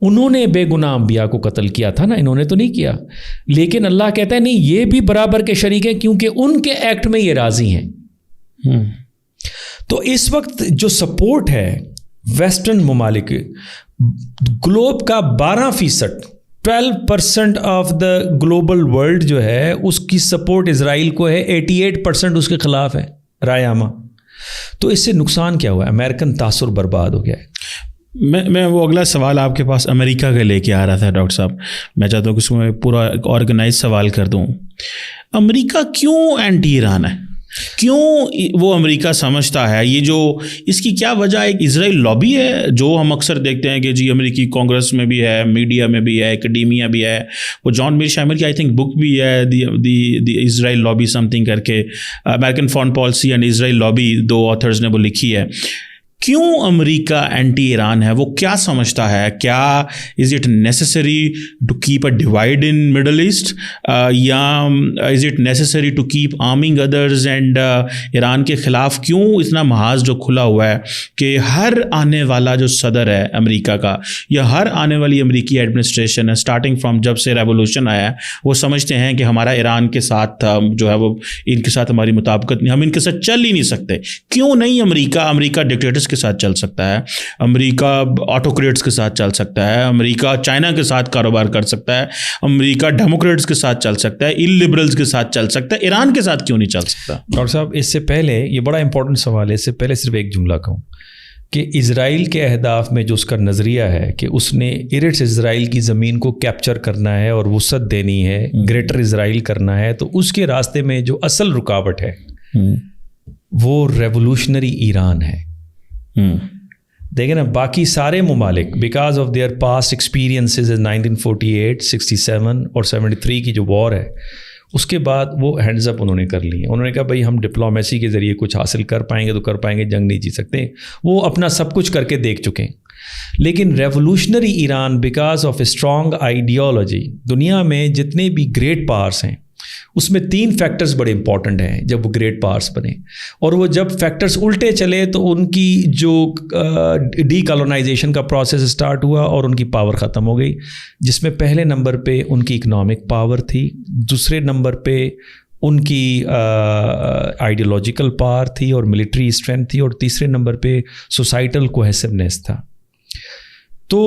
انہوں نے بے گناہ انبیاء کو قتل کیا تھا نا، انہوں نے تو نہیں کیا. لیکن اللہ کہتا ہے نہیں، یہ بھی برابر کے شریک ہیں کیونکہ ان کے ایکٹ میں یہ راضی ہیں. تو اس وقت جو سپورٹ ہے ویسٹرن ممالک، گلوب کا 12%، 12% آف دا گلوبل ورلڈ جو ہے اس کی سپورٹ اسرائیل کو ہے، 88% اس کے خلاف ہے رائے عامہ. تو اس سے نقصان کیا ہوا ہے؟ امریکن تاثر برباد ہو گیا ہے. میں وہ اگلا سوال آپ کے پاس امریکہ کا لے کے آ رہا تھا ڈاکٹر صاحب. میں چاہتا ہوں کہ اس کو میں پورا آرگنائز سوال کر دوں. امریکہ کیوں اینٹی ایران ہے؟ کیوں وہ امریکہ سمجھتا ہے یہ جو اس کی کیا وجہ ہے؟ اسرائیل لابی ہے جو ہم اکثر دیکھتے ہیں کہ جی امریکی کانگریس میں بھی ہے، میڈیا میں بھی ہے، اکیڈیمیا بھی ہے. وہ جان میر شامل کی آئی تھنک بک بھی ہے دی اسرائیل لابی سم تھنگ کر کے، American foreign policy and Israel lobby, 2 authors نے وہ لکھی ہے. کیوں امریکہ اینٹی ایران ہے؟ وہ کیا سمجھتا ہے؟ کیا is it necessary to keep a divide in middle east, یا is it necessary to keep arming others? And Iran کے خلاف کیوں اتنا محاذ جو کھلا ہوا ہے کہ ہر آنے والا جو صدر ہے امریکہ کا یا ہر آنے والی امریکی ایڈمنسٹریشن ہے اسٹارٹنگ فرام جب سے ریولوشن آیا ہے، وہ سمجھتے ہیں کہ ہمارا ایران کے ساتھ جو ہے وہ ان کے ساتھ ہماری مطابقت نہیں، ہم ان کے ساتھ چل ہی نہیں سکتے؟ کیوں نہیں امریکہ ڈکٹیٹرز کے ساتھ چل سکتا ہے، امریکہ آٹوکریٹس کے ساتھ چل سکتا ہے، امریکہ چائنا کے ساتھ کاروبار کر سکتا ہے، امریکہ ڈیموکریٹس کے ساتھ چل سکتا ہے، ان لبرلز کے ساتھ چل سکتا ہے، ایران کے ساتھ کیوں نہیں چل سکتا؟ ڈاکٹر صاحب اس سے پہلے یہ بڑا امپورٹنٹ سوال ہے، اس سے پہلے صرف ایک جملہ کہوں کہ اسرائیل کے اہداف میں جو اس کا نظریہ ہے کہ اس نے ایرٹس اسرائیل کی زمین کو کیپچر کرنا ہے اور وسعت دینی ہے، گریٹر اسرائیل کرنا ہے، تو اس کے راستے میں جو اصل رکاوٹ ہے وہ ریولوشنری ایران ہے۔ دیکھیں نا، باقی سارے ممالک because of their past experiences 1948 67 اور 73 کی جو وار ہے، اس کے بعد وہ ہینڈز اپ انہوں نے کر لی ہیں۔ انہوں نے کہا بھائی ہم ڈپلومیسی کے ذریعے کچھ حاصل کر پائیں گے تو کر پائیں گے، جنگ نہیں جیت سکتے۔ وہ اپنا سب کچھ کر کے دیکھ چکے ہیں، لیکن revolutionary Iran because of a strong ideology, دنیا میں جتنے بھی گریٹ پاورس ہیں اس میں 3 فیکٹرز بڑے امپورٹنٹ ہیں جب وہ گریٹ پاورس بنے، اور وہ جب فیکٹرز الٹے چلے تو ان کی جو ڈی کالونائزیشن کا پروسیس اسٹارٹ ہوا اور ان کی پاور ختم ہو گئی، جس میں پہلے نمبر پہ ان کی اکنامک پاور تھی، دوسرے نمبر پہ ان کی آئیڈیالوجیکل پاور تھی اور ملٹری اسٹرینتھ تھی، اور تیسرے نمبر پہ سوسائٹل کوہیسونیس تھا۔ تو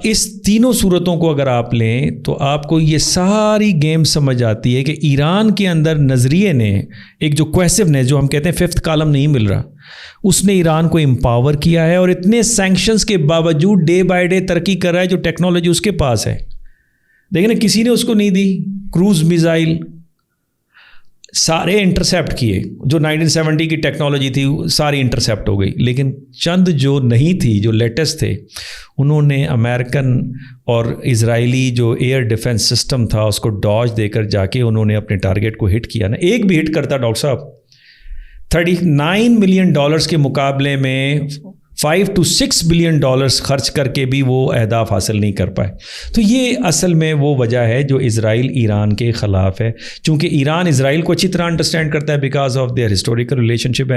اس تینوں صورتوں کو اگر آپ لیں تو آپ کو یہ ساری گیم سمجھ آتی ہے کہ ایران کے اندر نظریے نے ایک جو کوہیسونیس، جو ہم کہتے ہیں 5th کالم نہیں مل رہا، اس نے ایران کو امپاور کیا ہے، اور اتنے سینکشنز کے باوجود ڈے بائی ڈے ترقی کر رہا ہے۔ جو ٹیکنالوجی اس کے پاس ہے، دیکھیں نا، کسی نے اس کو نہیں دی۔ کروز میزائل سارے انٹرسیپٹ کیے، جو 1970 کی ٹیکنالوجی تھی ساری انٹرسیپٹ ہو گئی، لیکن چند جو نہیں تھی، جو لیٹسٹ تھے، انہوں نے امریکن اور اسرائیلی جو ایئر ڈیفنس سسٹم تھا اس کو ڈاج دے کر جا کے انہوں نے اپنے ٹارگیٹ کو ہٹ کیا نا۔ ایک بھی ہٹ کرتا ڈاکٹر صاحب $39 ملین کے مقابلے میں $5 to $6 بلین خرچ کر کے بھی وہ اہداف حاصل نہیں کر پائے۔ تو یہ اصل میں وہ وجہ ہے جو اسرائیل ایران کے خلاف ہے، چونکہ ایران اسرائیل کو اچھی طرح انڈرسٹینڈ کرتا ہے because of their historical relationship,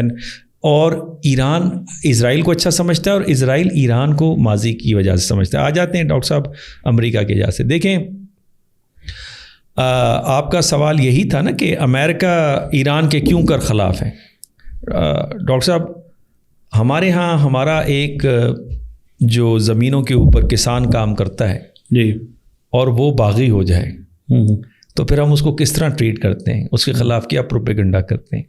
اور ایران اسرائیل کو اچھا سمجھتا ہے اور اسرائیل ایران کو ماضی کی وجہ سے سمجھتا ہے۔ آ جاتے ہیں ڈاکٹر صاحب امریکہ کی وجہ سے۔ دیکھیں، آپ کا سوال یہی تھا نا کہ امریکہ ایران کے کیوں کر خلاف ہے۔ ڈاکٹر صاحب، ہمارے ہاں ہمارا ایک جو زمینوں کے اوپر کسان کام کرتا ہے جی، اور وہ باغی ہو جائے تو پھر ہم اس کو کس طرح ٹریٹ کرتے ہیں، اس کے خلاف کیا پروپیگنڈا کرتے ہیں۔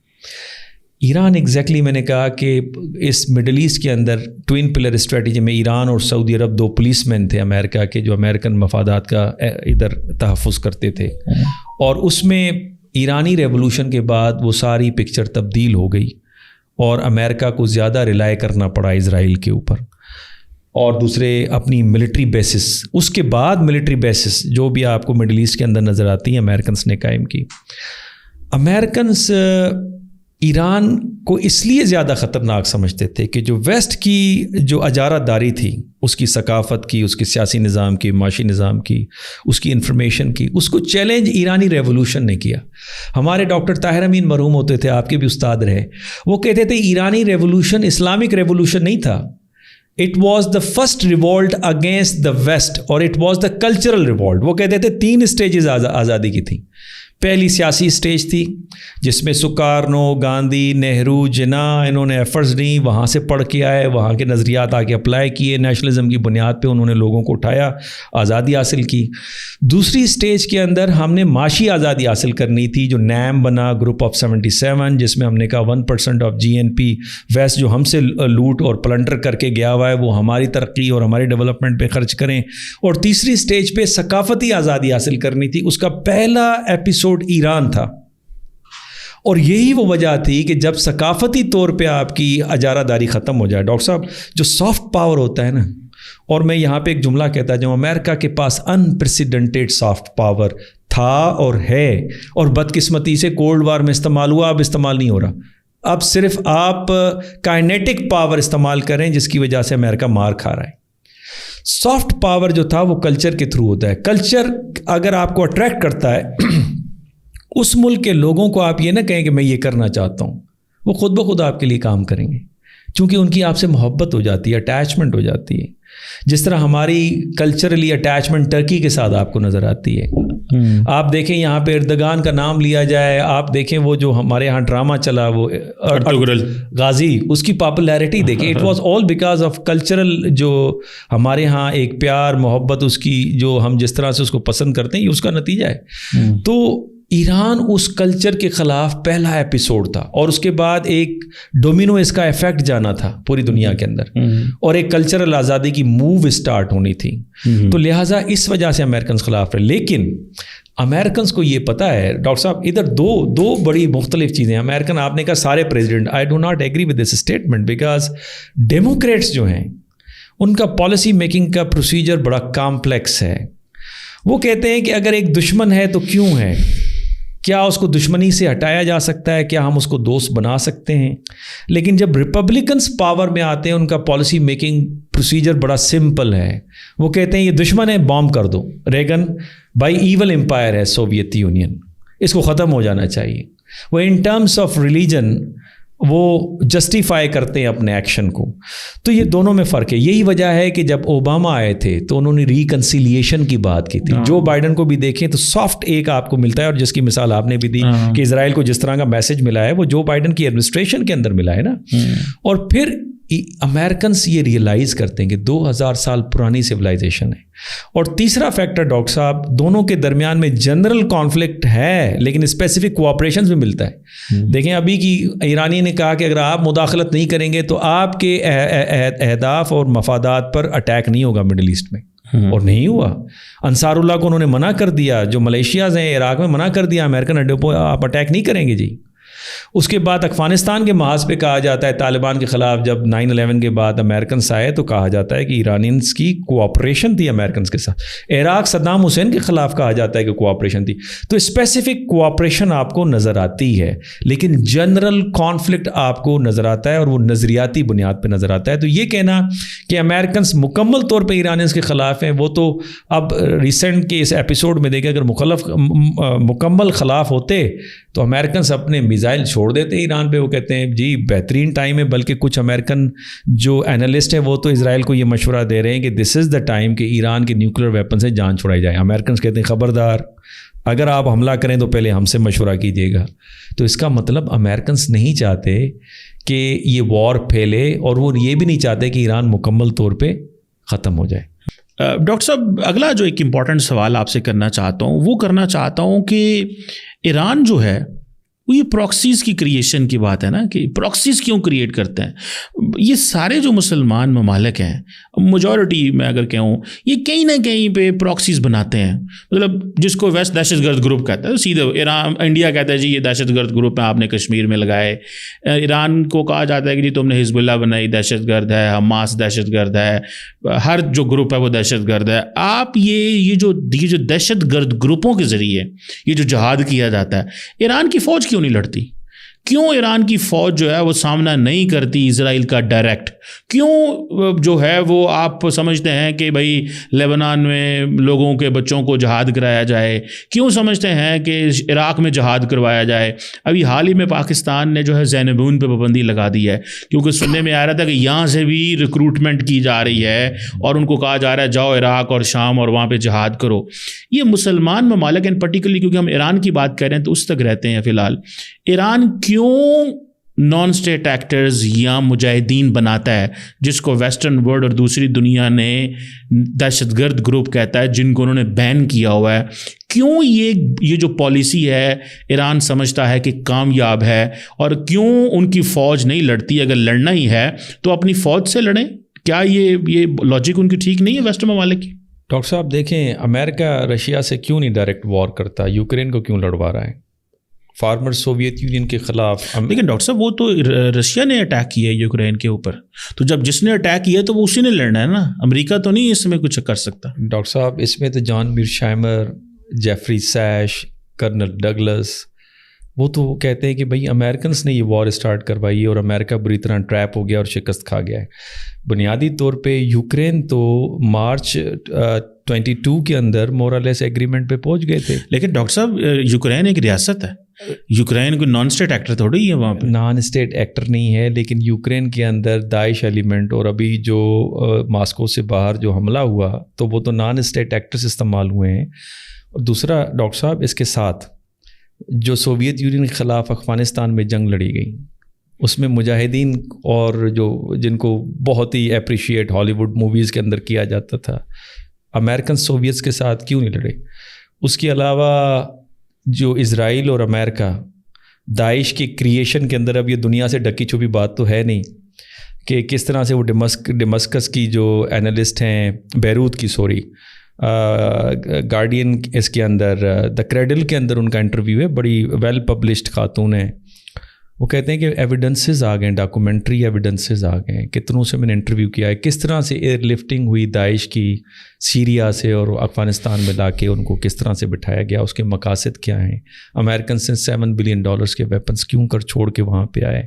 ایران ایگزیکٹلی میں نے کہا کہ اس مڈل ایسٹ کے اندر ٹوین پلر اسٹریٹجی میں ایران اور سعودی عرب 2 پولیس مین تھے امریکہ کے، جو امریکن مفادات کا ادھر تحفظ کرتے تھے، اور اس میں ایرانی ریولوشن کے بعد وہ ساری پکچر تبدیل ہو گئی اور امریکہ کو زیادہ ریلائی کرنا پڑا اسرائیل کے اوپر، اور دوسرے اپنی ملٹری بیسس، اس کے بعد ملٹری بیسس جو بھی آپ کو مڈل ایسٹ کے اندر نظر آتی ہیں امریکنس نے قائم کی۔ امریکنس ایران کو اس لیے زیادہ خطرناک سمجھتے تھے کہ جو ویسٹ کی جو اجارہ داری تھی، اس کی ثقافت کی، اس کی سیاسی نظام کی، معاشی نظام کی، اس کی انفارمیشن کی، اس کو چیلنج ایرانی ریولوشن نے کیا۔ ہمارے ڈاکٹر طاہر امین مرحوم ہوتے تھے، آپ کے بھی استاد رہے، وہ کہتے تھے ایرانی ریولوشن اسلامک ریولوشن نہیں تھا، it was the first revolt against the West, اور it was the cultural revolt. وہ کہتے تھے 3 اسٹیجز آزادی کی تھیں۔ پہلی سیاسی اسٹیج تھی جس میں سکارنو، گاندھی، نہرو، جناح انہوں نے ایفرٹس دیں، وہاں سے پڑھ کے آئے، وہاں کے نظریات آ کے اپلائی کیے، نیشنلزم کی بنیاد پہ انہوں نے لوگوں کو اٹھایا، آزادی حاصل کی۔ دوسری اسٹیج کے اندر ہم نے معاشی آزادی حاصل کرنی تھی، جو نیم بنا، گروپ آف 77، جس میں ہم نے کہا 1% آف GNP ویسٹ جو ہم سے لوٹ اور پلنڈر کر کے گیا ہوا ہے وہ ہماری ترقی اور ہماری ڈیولپمنٹ پہ خرچ کریں۔ اور تیسری اسٹیج پہ ثقافتی آزادی حاصل کرنی تھی، اس کا پہلا ایپیسوڈ ایران تھا، اور یہی وہ وجہ تھی کہ جب ثقافتی طور پہ آپ کی اجارہ داری ختم ہو جائے، ڈاکٹر صاحب جو سافٹ پاور ہوتا ہے نا، اور میں یہاں پہ ایک جملہ کہتا ہوں، امریکہ کے پاس انپریسیڈنٹڈ سافٹ پاور تھا اور ہے، اور بدقسمتی سے کولڈ وار میں استعمال ہوا، اب استعمال نہیں ہو رہا۔ اب صرف آپ کائنیٹک پاور استعمال کریں جس کی وجہ سے امریکہ مار کھا رہا ہے. سافٹ پاور جو تھا وہ کلچر کے تھرو ہوتا ہے. کلچر اگر آپ کو اٹریکٹ کرتا ہے اس ملک کے لوگوں کو آپ یہ نہ کہیں کہ میں یہ کرنا چاہتا ہوں, وہ خود بخود آپ کے لیے کام کریں گے, چونکہ ان کی آپ سے محبت ہو جاتی ہے, اٹیچمنٹ ہو جاتی ہے. جس طرح ہماری کلچرلی اٹیچمنٹ ٹرکی کے ساتھ آپ کو نظر آتی ہے. آپ دیکھیں یہاں پہ اردگان کا نام لیا جائے, آپ دیکھیں وہ جو ہمارے یہاں ڈرامہ چلا وہ غازی, اس کی پاپولیرٹی دیکھیں, it was all because of cultural جو ہمارے یہاں ایک پیار محبت اس کی جو ہم جس طرح سے اس کو پسند کرتے ہیں یہ اس کا نتیجہ ہے. تو ایران اس کلچر کے خلاف پہلا ایپیسوڈ تھا اور اس کے بعد ایک ڈومینو اس کا ایفیکٹ جانا تھا پوری دنیا کے اندر اور ایک کلچرل آزادی کی موو اسٹارٹ ہونی تھی. تو لہٰذا اس وجہ سے امریکنز خلاف رہے. لیکن امریکنز کو یہ پتہ ہے ڈاکٹر صاحب ادھر دو بڑی مختلف چیزیں. امریکن آپ نے کہا سارے president, I do not agree with this statement because democrats جو ہیں ان کا پالیسی میکنگ کا پروسیجر بڑا کامپلیکس ہے. وہ کہتے ہیں کہ اگر ایک دشمن ہے تو کیوں ہے, کیا اس کو دشمنی سے ہٹایا جا سکتا ہے, کیا ہم اس کو دوست بنا سکتے ہیں. لیکن جب ریپبلکنس پاور میں آتے ہیں ان کا پالیسی میکنگ پروسیجر بڑا سمپل ہے. وہ کہتے ہیں یہ دشمن ہے بام کر دو. ریگن بائی ایول امپائر ہے سوویت یونین, اس کو ختم ہو جانا چاہیے. وہ ان ٹرمز آف ریلیجن وہ جسٹیفائی کرتے ہیں اپنے ایکشن کو. تو یہ دونوں میں فرق ہے. یہی وجہ ہے کہ جب اوباما آئے تھے تو انہوں نے ریکنسیلیشن کی بات کی تھی. جو بائیڈن کو بھی دیکھیں تو سافٹ ایک آپ کو ملتا ہے, اور جس کی مثال آپ نے بھی دی کہ اسرائیل کو جس طرح کا میسج ملا ہے وہ جو بائیڈن کی ایڈمنسٹریشن کے اندر ملا ہے نا. اور پھر امریکنس یہ ریئلائز کرتے ہیں کہ 2000 سال پرانی سویلائزیشن ہے. اور تیسرا فیکٹر ڈاکٹر صاحب, دونوں کے درمیان میں جنرل کانفلکٹ ہے لیکن اسپیسیفک کوآپریشنز بھی ملتا ہے. دیکھیں ابھی کی ایرانی نے کہا کہ اگر آپ مداخلت نہیں کریں گے تو آپ کے اہداف اور مفادات پر اٹیک نہیں ہوگا مڈل ایسٹ میں, اور نہیں ہوا. انصار اللہ کو انہوں نے منع کر دیا, جو ملیشیاز ہیں عراق میں منع کر دیا امریکن اڈے پہ آپ اٹیک نہیں کریں گے جی. اس کے بعد افغانستان کے محاذ پہ کہا جاتا ہے طالبان کے خلاف جب 9/11 کے بعد امریکنس آئے تو کہا جاتا ہے کہ ایرانینس کی کوآپریشن تھی امریکنس کے ساتھ. عراق صدام حسین کے خلاف کہا جاتا ہے کہ کوآپریشن تھی. تو اسپیسیفک کوآپریشن آپ کو نظر آتی ہے لیکن جنرل کانفلکٹ آپ کو نظر آتا ہے اور وہ نظریاتی بنیاد پہ نظر آتا ہے. تو یہ کہنا کہ امریکنس مکمل طور پہ ایرانینس کے خلاف ہیں وہ تو اب ریسنٹ کے اس ایپیسوڈ میں دیکھیں, اگر مکمل خلاف ہوتے تو امریکنس اپنے میزائل چھوڑ دیتے ایران پہ. وہ کہتے ہیں جی بہترین ٹائم ہے, بلکہ کچھ امریکن جو اینالسٹ ہیں وہ تو اسرائیل کو یہ مشورہ دے رہے ہیں کہ دس از دا ٹائم کہ ایران کے نیوکلیر ویپن سے جان چھڑائی جائے. امریکنس کہتے ہیں خبردار, اگر آپ حملہ کریں تو پہلے ہم سے مشورہ کیجیے گا. تو اس کا مطلب امریکنس نہیں چاہتے کہ یہ وار پھیلے, اور وہ یہ بھی نہیں چاہتے کہ ایران مکمل طور پہ ختم ہو جائے. ڈاکٹر صاحب اگلا جو ایک امپورٹنٹ سوال آپ سے کرنا چاہتا ہوں کہ ایران جو ہے وہ یہ پراکسیز کی کریشن کی بات ہے نا, کہ پراکسیز کیوں کریٹ کرتے ہیں. یہ سارے جو مسلمان ممالک ہیں میجورٹی میں اگر کہوں یہ کہیں نہ کہیں پہ پراکسیز بناتے ہیں. مطلب جس کو ویسٹ دہشت گرد گروپ کہتا ہے سیدھے ایران انڈیا کہتا ہے جی یہ دہشت گرد گروپ ہے آپ نے کشمیر میں لگائے. ایران کو کہا جاتا ہے کہ جی تم نے حزب اللہ بنائی دہشت گرد ہے, حماس دہشت گرد ہے, ہر جو گروپ ہے وہ دہشت گرد ہے. آپ یہ جو دہشت گرد گروپوں کے ذریعے یہ جو جہاد کیا جاتا ہے, ایران کی فوج کیوں نہیں لڑتی؟ کیوں ایران کی فوج جو ہے وہ سامنا نہیں کرتی اسرائیل کا ڈائریکٹ؟ کیوں جو ہے وہ آپ سمجھتے ہیں کہ بھائی لیبنان میں لوگوں کے بچوں کو جہاد کرایا جائے؟ کیوں سمجھتے ہیں کہ عراق میں جہاد کروایا جائے؟ ابھی حال ہی میں پاکستان نے جو ہے زینبون پہ پابندی لگا دی ہے کیونکہ سننے میں آ رہا تھا کہ یہاں سے بھی ریکروٹمنٹ کی جا رہی ہے اور ان کو کہا جا رہا ہے جاؤ عراق اور شام اور وہاں پہ جہاد کرو. یہ مسلمان ممالک ان پرٹیکولرلی کیونکہ ہم ایران کی بات کر رہے ہیں تو اس تک رہتے ہیں فی الحال, ایران کیوں نان اسٹیٹ ایکٹرز یا مجاہدین بناتا ہے جس کو ویسٹرن ورلڈ اور دوسری دنیا نے دہشت گرد گروپ کہتا ہے جن کو انہوں نے بین کیا ہوا ہے؟ کیوں یہ جو پالیسی ہے ایران سمجھتا ہے کہ کامیاب ہے, اور کیوں ان کی فوج نہیں لڑتی؟ اگر لڑنا ہی ہے تو اپنی فوج سے لڑیں. کیا یہ لاجک ان کی ٹھیک نہیں ہے ویسٹرن ممالک کی؟ ڈاکٹر صاحب دیکھیں امریکہ رشیا سے کیوں نہیں ڈائریکٹ وار کرتا, یوکرین کو کیوں لڑوا رہا ہے فارمر سوویت یونین کے خلاف؟ لیکن ڈاکٹر صاحب وہ تو رشیا نے اٹیک کیا ہے یوکرین کے اوپر, تو جب جس نے اٹیک کیا تو وہ اسی نے لڑنا ہے نا, امریکہ تو نہیں اس میں کچھ کر سکتا. ڈاکٹر صاحب اس میں تو جان میرشائمر, جیفری سیش, کرنل ڈگلس, وہ تو کہتے ہیں کہ بھئی امریکنس نے یہ وار اسٹارٹ کروائی اور امریکہ بری طرح ٹریپ ہو گیا اور شکست کھا گیا ہے. بنیادی طور پہ یوکرین تو مارچ 22 کے اندر مورلیس ایگریمنٹ پہ پہنچ گئے تھے. لیکن ڈاکٹر صاحب یوکرین ایک ریاست ہے, یوکرین کوئی نان اسٹیٹ ایکٹر تھوڑی ہی ہے وہاں پہ. نان اسٹیٹ ایکٹر نہیں ہے, لیکن یوکرین کے اندر داعش ایلیمنٹ اور ابھی جو ماسکو سے باہر جو حملہ ہوا تو وہ تو نان اسٹیٹ ایکٹرز استعمال ہوئے ہیں. اور دوسرا ڈاکٹر صاحب اس کے ساتھ جو سوویت یونین کے خلاف افغانستان میں جنگ لڑی گئی, اس میں مجاہدین اور جو جن کو بہت ہی اپریشیٹ ہالی ووڈ موویز کے اندر کیا جاتا تھا, امریکن سوویتس کے ساتھ کیوں نہیں لڑے؟ اس کے علاوہ جو اسرائیل اور امریکہ داعش کی کریشن کے اندر, اب یہ دنیا سے ڈکی چھپی بات تو ہے نہیں کہ کس طرح سے وہ ڈمسکس کی جو اینالسٹ ہیں, بیروت کی گارڈین اس کے اندر دا کریڈل کے اندر ان کا انٹرویو ہے, بڑی ویل پبلشڈ خاتون ہے. وہ کہتے ہیں کہ ایویڈنسز آ گئے, ڈاکومنٹری ایویڈنسز آ گئے, کتنوں سے میں نے انٹرویو کیا ہے, کس طرح سے ایئر لفٹنگ ہوئی داعش کی سیریا سے اور افغانستان میں لا کے ان کو کس طرح سے بٹھایا گیا, اس کے مقاصد کیا ہیں, امریکن سے $7 بلین کے ویپنز کیوں کر چھوڑ کے وہاں پہ آئے,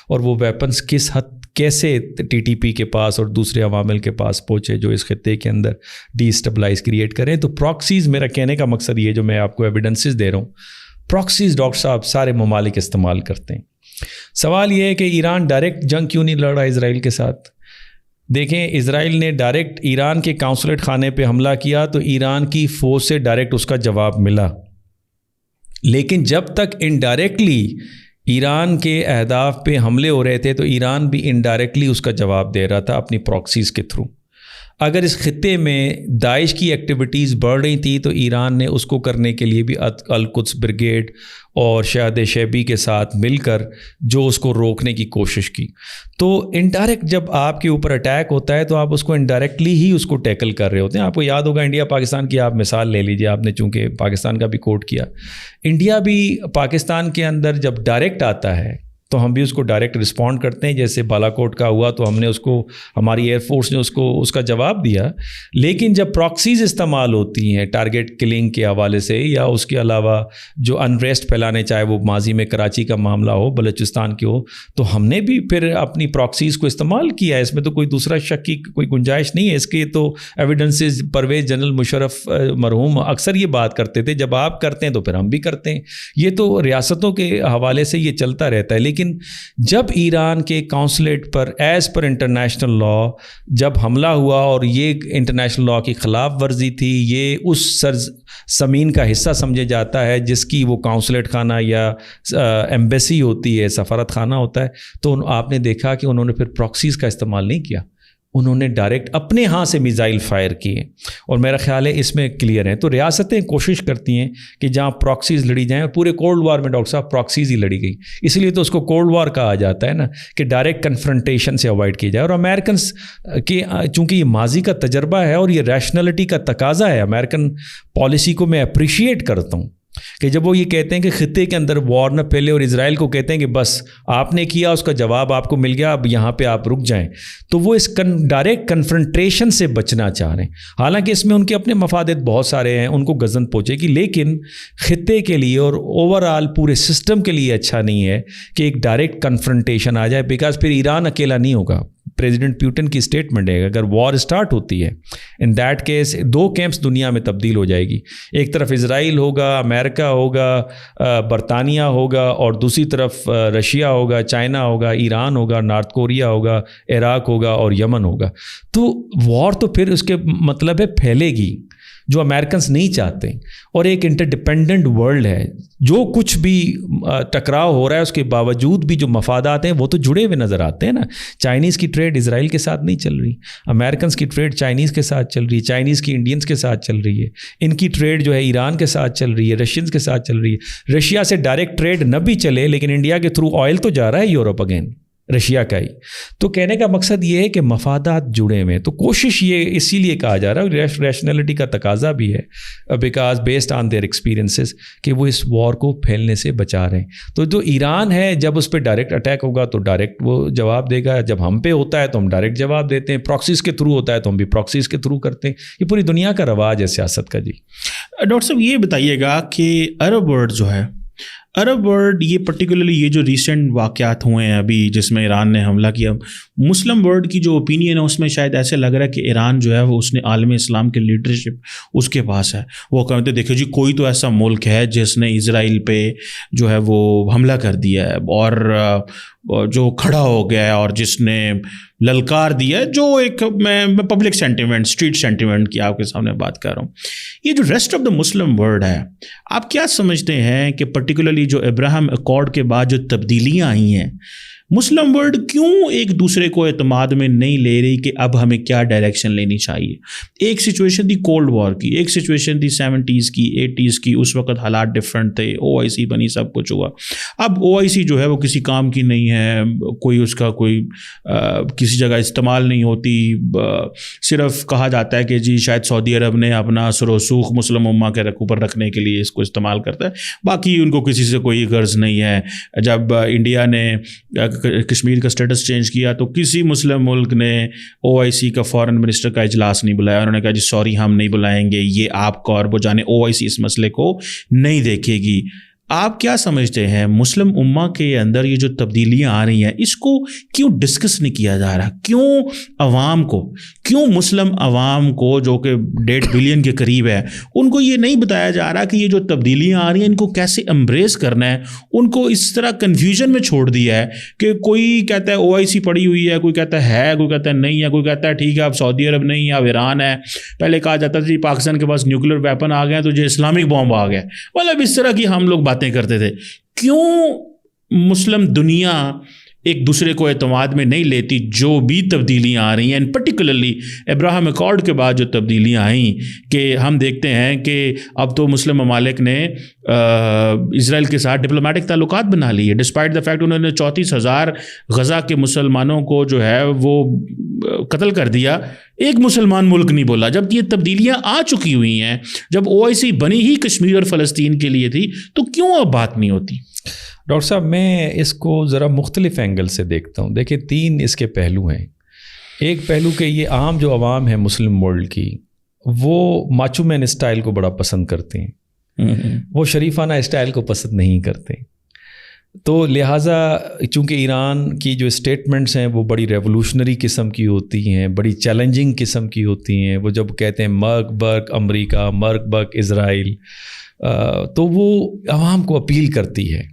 اور وہ ویپنز کس حد کیسے ٹی پی کے پاس اور دوسرے عوامل کے پاس پہنچے جو اس خطے کے اندر ڈی اسٹیبلائز کریٹ کریں. تو پراکسیز, میرا کہنے کا مقصد یہ جو میں آپ کو ایویڈنسز دے رہا ہوں, پراکسیز ڈاکٹر صاحب سارے ممالک استعمال کرتے ہیں. سوال یہ ہے کہ ایران ڈائریکٹ جنگ کیوں نہیں لڑ رہا اسرائیل کے ساتھ؟ دیکھیں, اسرائیل نے ڈائریکٹ ایران کے قونصلیٹ خانے پہ حملہ کیا تو ایران کی فوج سے ڈائریکٹ اس کا جواب ملا, لیکن جب تک انڈائریکٹلی ایران کے اہداف پہ حملے ہو رہے تھے تو ایران بھی انڈائریکٹلی اس کا جواب دے رہا تھا اپنی پراکسیز کے تھرو. اگر اس خطے میں داعش کی ایکٹیویٹیز بڑھ رہی تھی تو ایران نے اس کو کرنے کے لیے بھی القدس بریگیڈ اور شہد شیبی کے ساتھ مل کر جو اس کو روکنے کی کوشش کی. تو انڈائریکٹ جب آپ کے اوپر اٹیک ہوتا ہے تو آپ اس کو انڈائریکٹلی ہی اس کو ٹیکل کر رہے ہوتے ہیں. آپ کو یاد ہوگا انڈیا پاکستان کی آپ مثال لے لیجیے, آپ نے چونکہ پاکستان کا بھی کوٹ کیا, انڈیا بھی پاکستان کے اندر جب ڈائریکٹ آتا ہے تو ہم بھی اس کو ڈائریکٹ رسپونڈ کرتے ہیں. جیسے بالا کوٹ کا ہوا تو ہم نے اس کو, ہماری ایئر فورس نے اس کا جواب دیا. لیکن جب پراکسیز استعمال ہوتی ہیں ٹارگیٹ کلنگ کے حوالے سے یا اس کے علاوہ جو انریسٹ پھیلانے, چاہے وہ ماضی میں کراچی کا معاملہ ہو, بلوچستان کے ہو, تو ہم نے بھی پھر اپنی پراکسیز کو استعمال کیا ہے. اس میں تو کوئی دوسرا شک کی کوئی گنجائش نہیں ہے. اس کے تو ایویڈنسز پرویز جنرل مشرف مرحوم اکثر یہ بات کرتے تھے, جب آپ کرتے ہیں تو پھر ہم بھی کرتے ہیں. یہ تو ریاستوں کے حوالے سے یہ چلتا رہتا ہے. لیکن جب ایران کے قونصلیٹ پر ایز پر انٹرنیشنل لا جب حملہ ہوا اور یہ انٹرنیشنل لا کی خلاف ورزی تھی, یہ اس سرزمین کا حصہ سمجھا جاتا ہے جس کی وہ قونصلیٹ خانہ یا ایمبیسی ہوتی ہے, سفارت خانہ ہوتا ہے, تو آپ نے دیکھا کہ انہوں نے پھر پراکسیز کا استعمال نہیں کیا, انہوں نے ڈائریکٹ اپنے ہاں سے میزائل فائر کیے. اور میرا خیال ہے اس میں کلیئر ہیں. تو ریاستیں کوشش کرتی ہیں کہ جہاں پراکسیز لڑی جائیں, پورے کولڈ وار میں ڈاکٹر صاحب پراکسیز ہی لڑی گئی, اس لیے تو اس کو کولڈ وار کہا جاتا ہے نا, کہ ڈائریکٹ کنفرنٹیشن سے اوائڈ کی جائے. اور امریکنس کی چونکہ یہ ماضی کا تجربہ ہے اور یہ ریشنلٹی کا تقاضا ہے, امریکن پالیسی کو میں اپریشیٹ کرتا ہوں کہ جب وہ یہ کہتے ہیں کہ خطے کے اندر وار نہ پھیلے اور اسرائیل کو کہتے ہیں کہ بس آپ نے کیا, اس کا جواب آپ کو مل گیا, اب یہاں پہ آپ رک جائیں, تو وہ اس ڈائریکٹ کنفرنٹریشن سے بچنا چاہ رہے ہیں. حالانکہ اس میں ان کے اپنے مفادات بہت سارے ہیں, ان کو گزن پہنچے گی, لیکن خطے کے لیے اور اوور آل پورے سسٹم کے لیے اچھا نہیں ہے کہ ایک ڈائریکٹ کنفرنٹیشن آ جائے, بیکاز پھر ایران اکیلا نہیں ہوگا. پریزیڈنٹ پیوٹن کی اسٹیٹمنٹ ہے اگر وار اسٹارٹ ہوتی ہے ان دیٹ کیس 2 کیمپس دنیا میں تبدیل ہو جائے گی, ایک طرف اسرائیل ہوگا, امریکہ ہوگا, برطانیہ ہوگا, اور دوسری طرف رشیا ہوگا, چائنا ہوگا, ایران ہوگا, نارتھ کوریا ہوگا, عراق ہوگا اور یمن ہوگا. تو وار تو پھر اس کے مطلب ہے پھیلے گی, جو امریکنس نہیں چاہتے. اور ایک انٹرڈیپینڈنٹ ورلڈ ہے, جو کچھ بھی ٹکراؤ ہو رہا ہے اس کے باوجود بھی جو مفادات ہیں وہ تو جڑے ہوئے نظر آتے ہیں نا. چائنیز کی ٹریڈ اسرائیل کے ساتھ نہیں چل رہی, امریکنس کی ٹریڈ چائنیز کے ساتھ چل رہی ہے, چائنیز کی انڈینس کے ساتھ چل رہی ہے, ان کی ٹریڈ جو ہے ایران کے ساتھ چل رہی ہے, رشینز کے ساتھ چل رہی ہے. رشیا سے ڈائریکٹ ٹریڈ نہ بھی چلے لیکن انڈیا کے تھرو آئل تو جا رہا ہے یورپ اگین, رشیا کا ہی. تو کہنے کا مقصد یہ ہے کہ مفادات جڑے ہوئے ہیں. تو کوشش یہ اسی لیے کہا جا رہا ہے, ریشنلٹی کا تقاضا بھی ہے because based on their experiences, کہ وہ اس وار کو پھیلنے سے بچا رہے ہیں. تو جو ایران ہے جب اس پہ ڈائریکٹ اٹیک ہوگا تو ڈائریکٹ وہ جواب دے گا, جب ہم پہ ہوتا ہے تو ہم ڈائریکٹ جواب دیتے ہیں, پراکسیز کے تھرو ہوتا ہے تو ہم بھی پراکسیز کے تھرو کرتے ہیں. یہ پوری دنیا کا رواج ہے سیاست کا. جی ڈاکٹر صاحب یہ بتائیے گا کہ عرب ورلڈ جو ہے عرب ورلڈ یہ پرٹیکولرلی یہ جو ریسنٹ واقعات ہوئے ہیں ابھی جس میں ایران نے حملہ کیا، مسلم ورلڈ کی جو اوپینین ہے اس میں شاید ایسے لگ رہا ہے کہ ایران جو ہے وہ اس نے عالم اسلام کی لیڈرشپ اس کے پاس ہے. وہ کہتے دیکھو جی کوئی تو ایسا ملک ہے جس نے اسرائیل پہ جو ہے وہ حملہ کر دیا ہے اور جو کھڑا ہو گیا ہے اور جس نے للکار دیا ہے، جو ایک میں پبلک سینٹیمنٹ، اسٹریٹ سینٹیمنٹ کی آپ کے سامنے بات کر رہا ہوں. یہ جو rest of the Muslim world ہے، آپ کیا سمجھتے ہیں کہ پرٹیکولرلی جو ابراہیم ایکارڈ کے بعد جو تبدیلیاں آئی ہیں، مسلم ورلڈ کیوں ایک دوسرے کو اعتماد میں نہیں لے رہی کہ اب ہمیں کیا ڈائریکشن لینی چاہیے؟ ایک سچویشن تھی کولڈ وار کی، ایک سچویشن تھی 70s کی 80s کی، اس وقت حالات ڈفرینٹ تھے، OIC بنی، سب کچھ ہوا. اب OIC جو ہے وہ کسی کام کی نہیں ہے، کوئی اس کا کوئی کسی جگہ استعمال نہیں ہوتی. صرف کہا جاتا ہے کہ جی شاید سعودی عرب نے اپنا اثر و رسوخ مسلم امہ کے اوپر رکھنے کے لیے اس کو استعمال کرتا ہے، باقی ان کو کسی سے کوئی غرض نہیں ہے. جب انڈیا نے کشمیر کا سٹیٹس چینج کیا تو کسی مسلم ملک نے OIC کا فارن منسٹر کا اجلاس نہیں بلایا. انہوں نے کہا جی سوری ہم نہیں بلائیں گے، یہ آپ کا، اور وہ جانے OIC اس مسئلے کو نہیں دیکھے گی. آپ کیا سمجھتے ہیں مسلم امہ کے اندر یہ جو تبدیلیاں آ رہی ہیں اس کو کیوں ڈسکس نہیں کیا جا رہا؟ کیوں عوام کو، کیوں مسلم عوام کو جو کہ 1.5 بلین کے قریب ہے ان کو یہ نہیں بتایا جا رہا کہ یہ جو تبدیلیاں آ رہی ہیں ان کو کیسے امبریس کرنا ہے؟ ان کو اس طرح کنفیوژن میں چھوڑ دیا ہے کہ کوئی کہتا ہے OIC پڑی ہوئی ہے، کوئی کہتا ہے کوئی کہتا ہے نہیں ہے، کوئی کہتا ہے ٹھیک ہے اب سعودی عرب نہیں، اب ایران ہے. پہلے کہا جاتا تھا جی پاکستان کے پاس نیوکلیر ویپن آ گیا تو جو اسلامک بومب آ گیا، مطلب اس طرح کی ہم لوگ باتیں کرتے تھے. کیوں مسلم دنیا ایک دوسرے کو اعتماد میں نہیں لیتی جو بھی تبدیلیاں آ رہی ہیں؟ اینڈ پرٹیکولرلی ابراہیم ایکارڈ کے بعد جو تبدیلیاں آئیں کہ ہم دیکھتے ہیں کہ اب تو مسلم ممالک نے اسرائیل کے ساتھ ڈپلومیٹک تعلقات بنا لی ہے، ڈسپائٹ دا فیکٹ انہوں نے 34,000 غزہ کے مسلمانوں کو جو ہے وہ قتل کر دیا. ایک مسلمان ملک نہیں بولا. جب یہ تبدیلیاں آ چکی ہوئی ہیں، جب OIC بنی ہی کشمیر اور فلسطین کے لیے تھی، تو کیوں اب بات نہیں ہوتی؟ ڈاکٹر صاحب میں اس کو ذرا مختلف اینگل سے دیکھتا ہوں. دیکھیں 3 اس کے پہلو ہیں. ایک پہلو کہ یہ عام جو عوام ہے مسلم ورلڈ کی، وہ ماچو مین اسٹائل کو بڑا پسند کرتے ہیں، وہ شریفانہ اسٹائل کو پسند نہیں کرتے. تو لہٰذا چونکہ ایران کی جو اسٹیٹمنٹس ہیں وہ بڑی ریولوشنری قسم کی ہوتی ہیں، بڑی چیلنجنگ قسم کی ہوتی ہیں، وہ جب کہتے ہیں مرگ برگ امریکہ، مرگ برگ اسرائیل، تو وہ عوام کو اپیل کرتی ہے.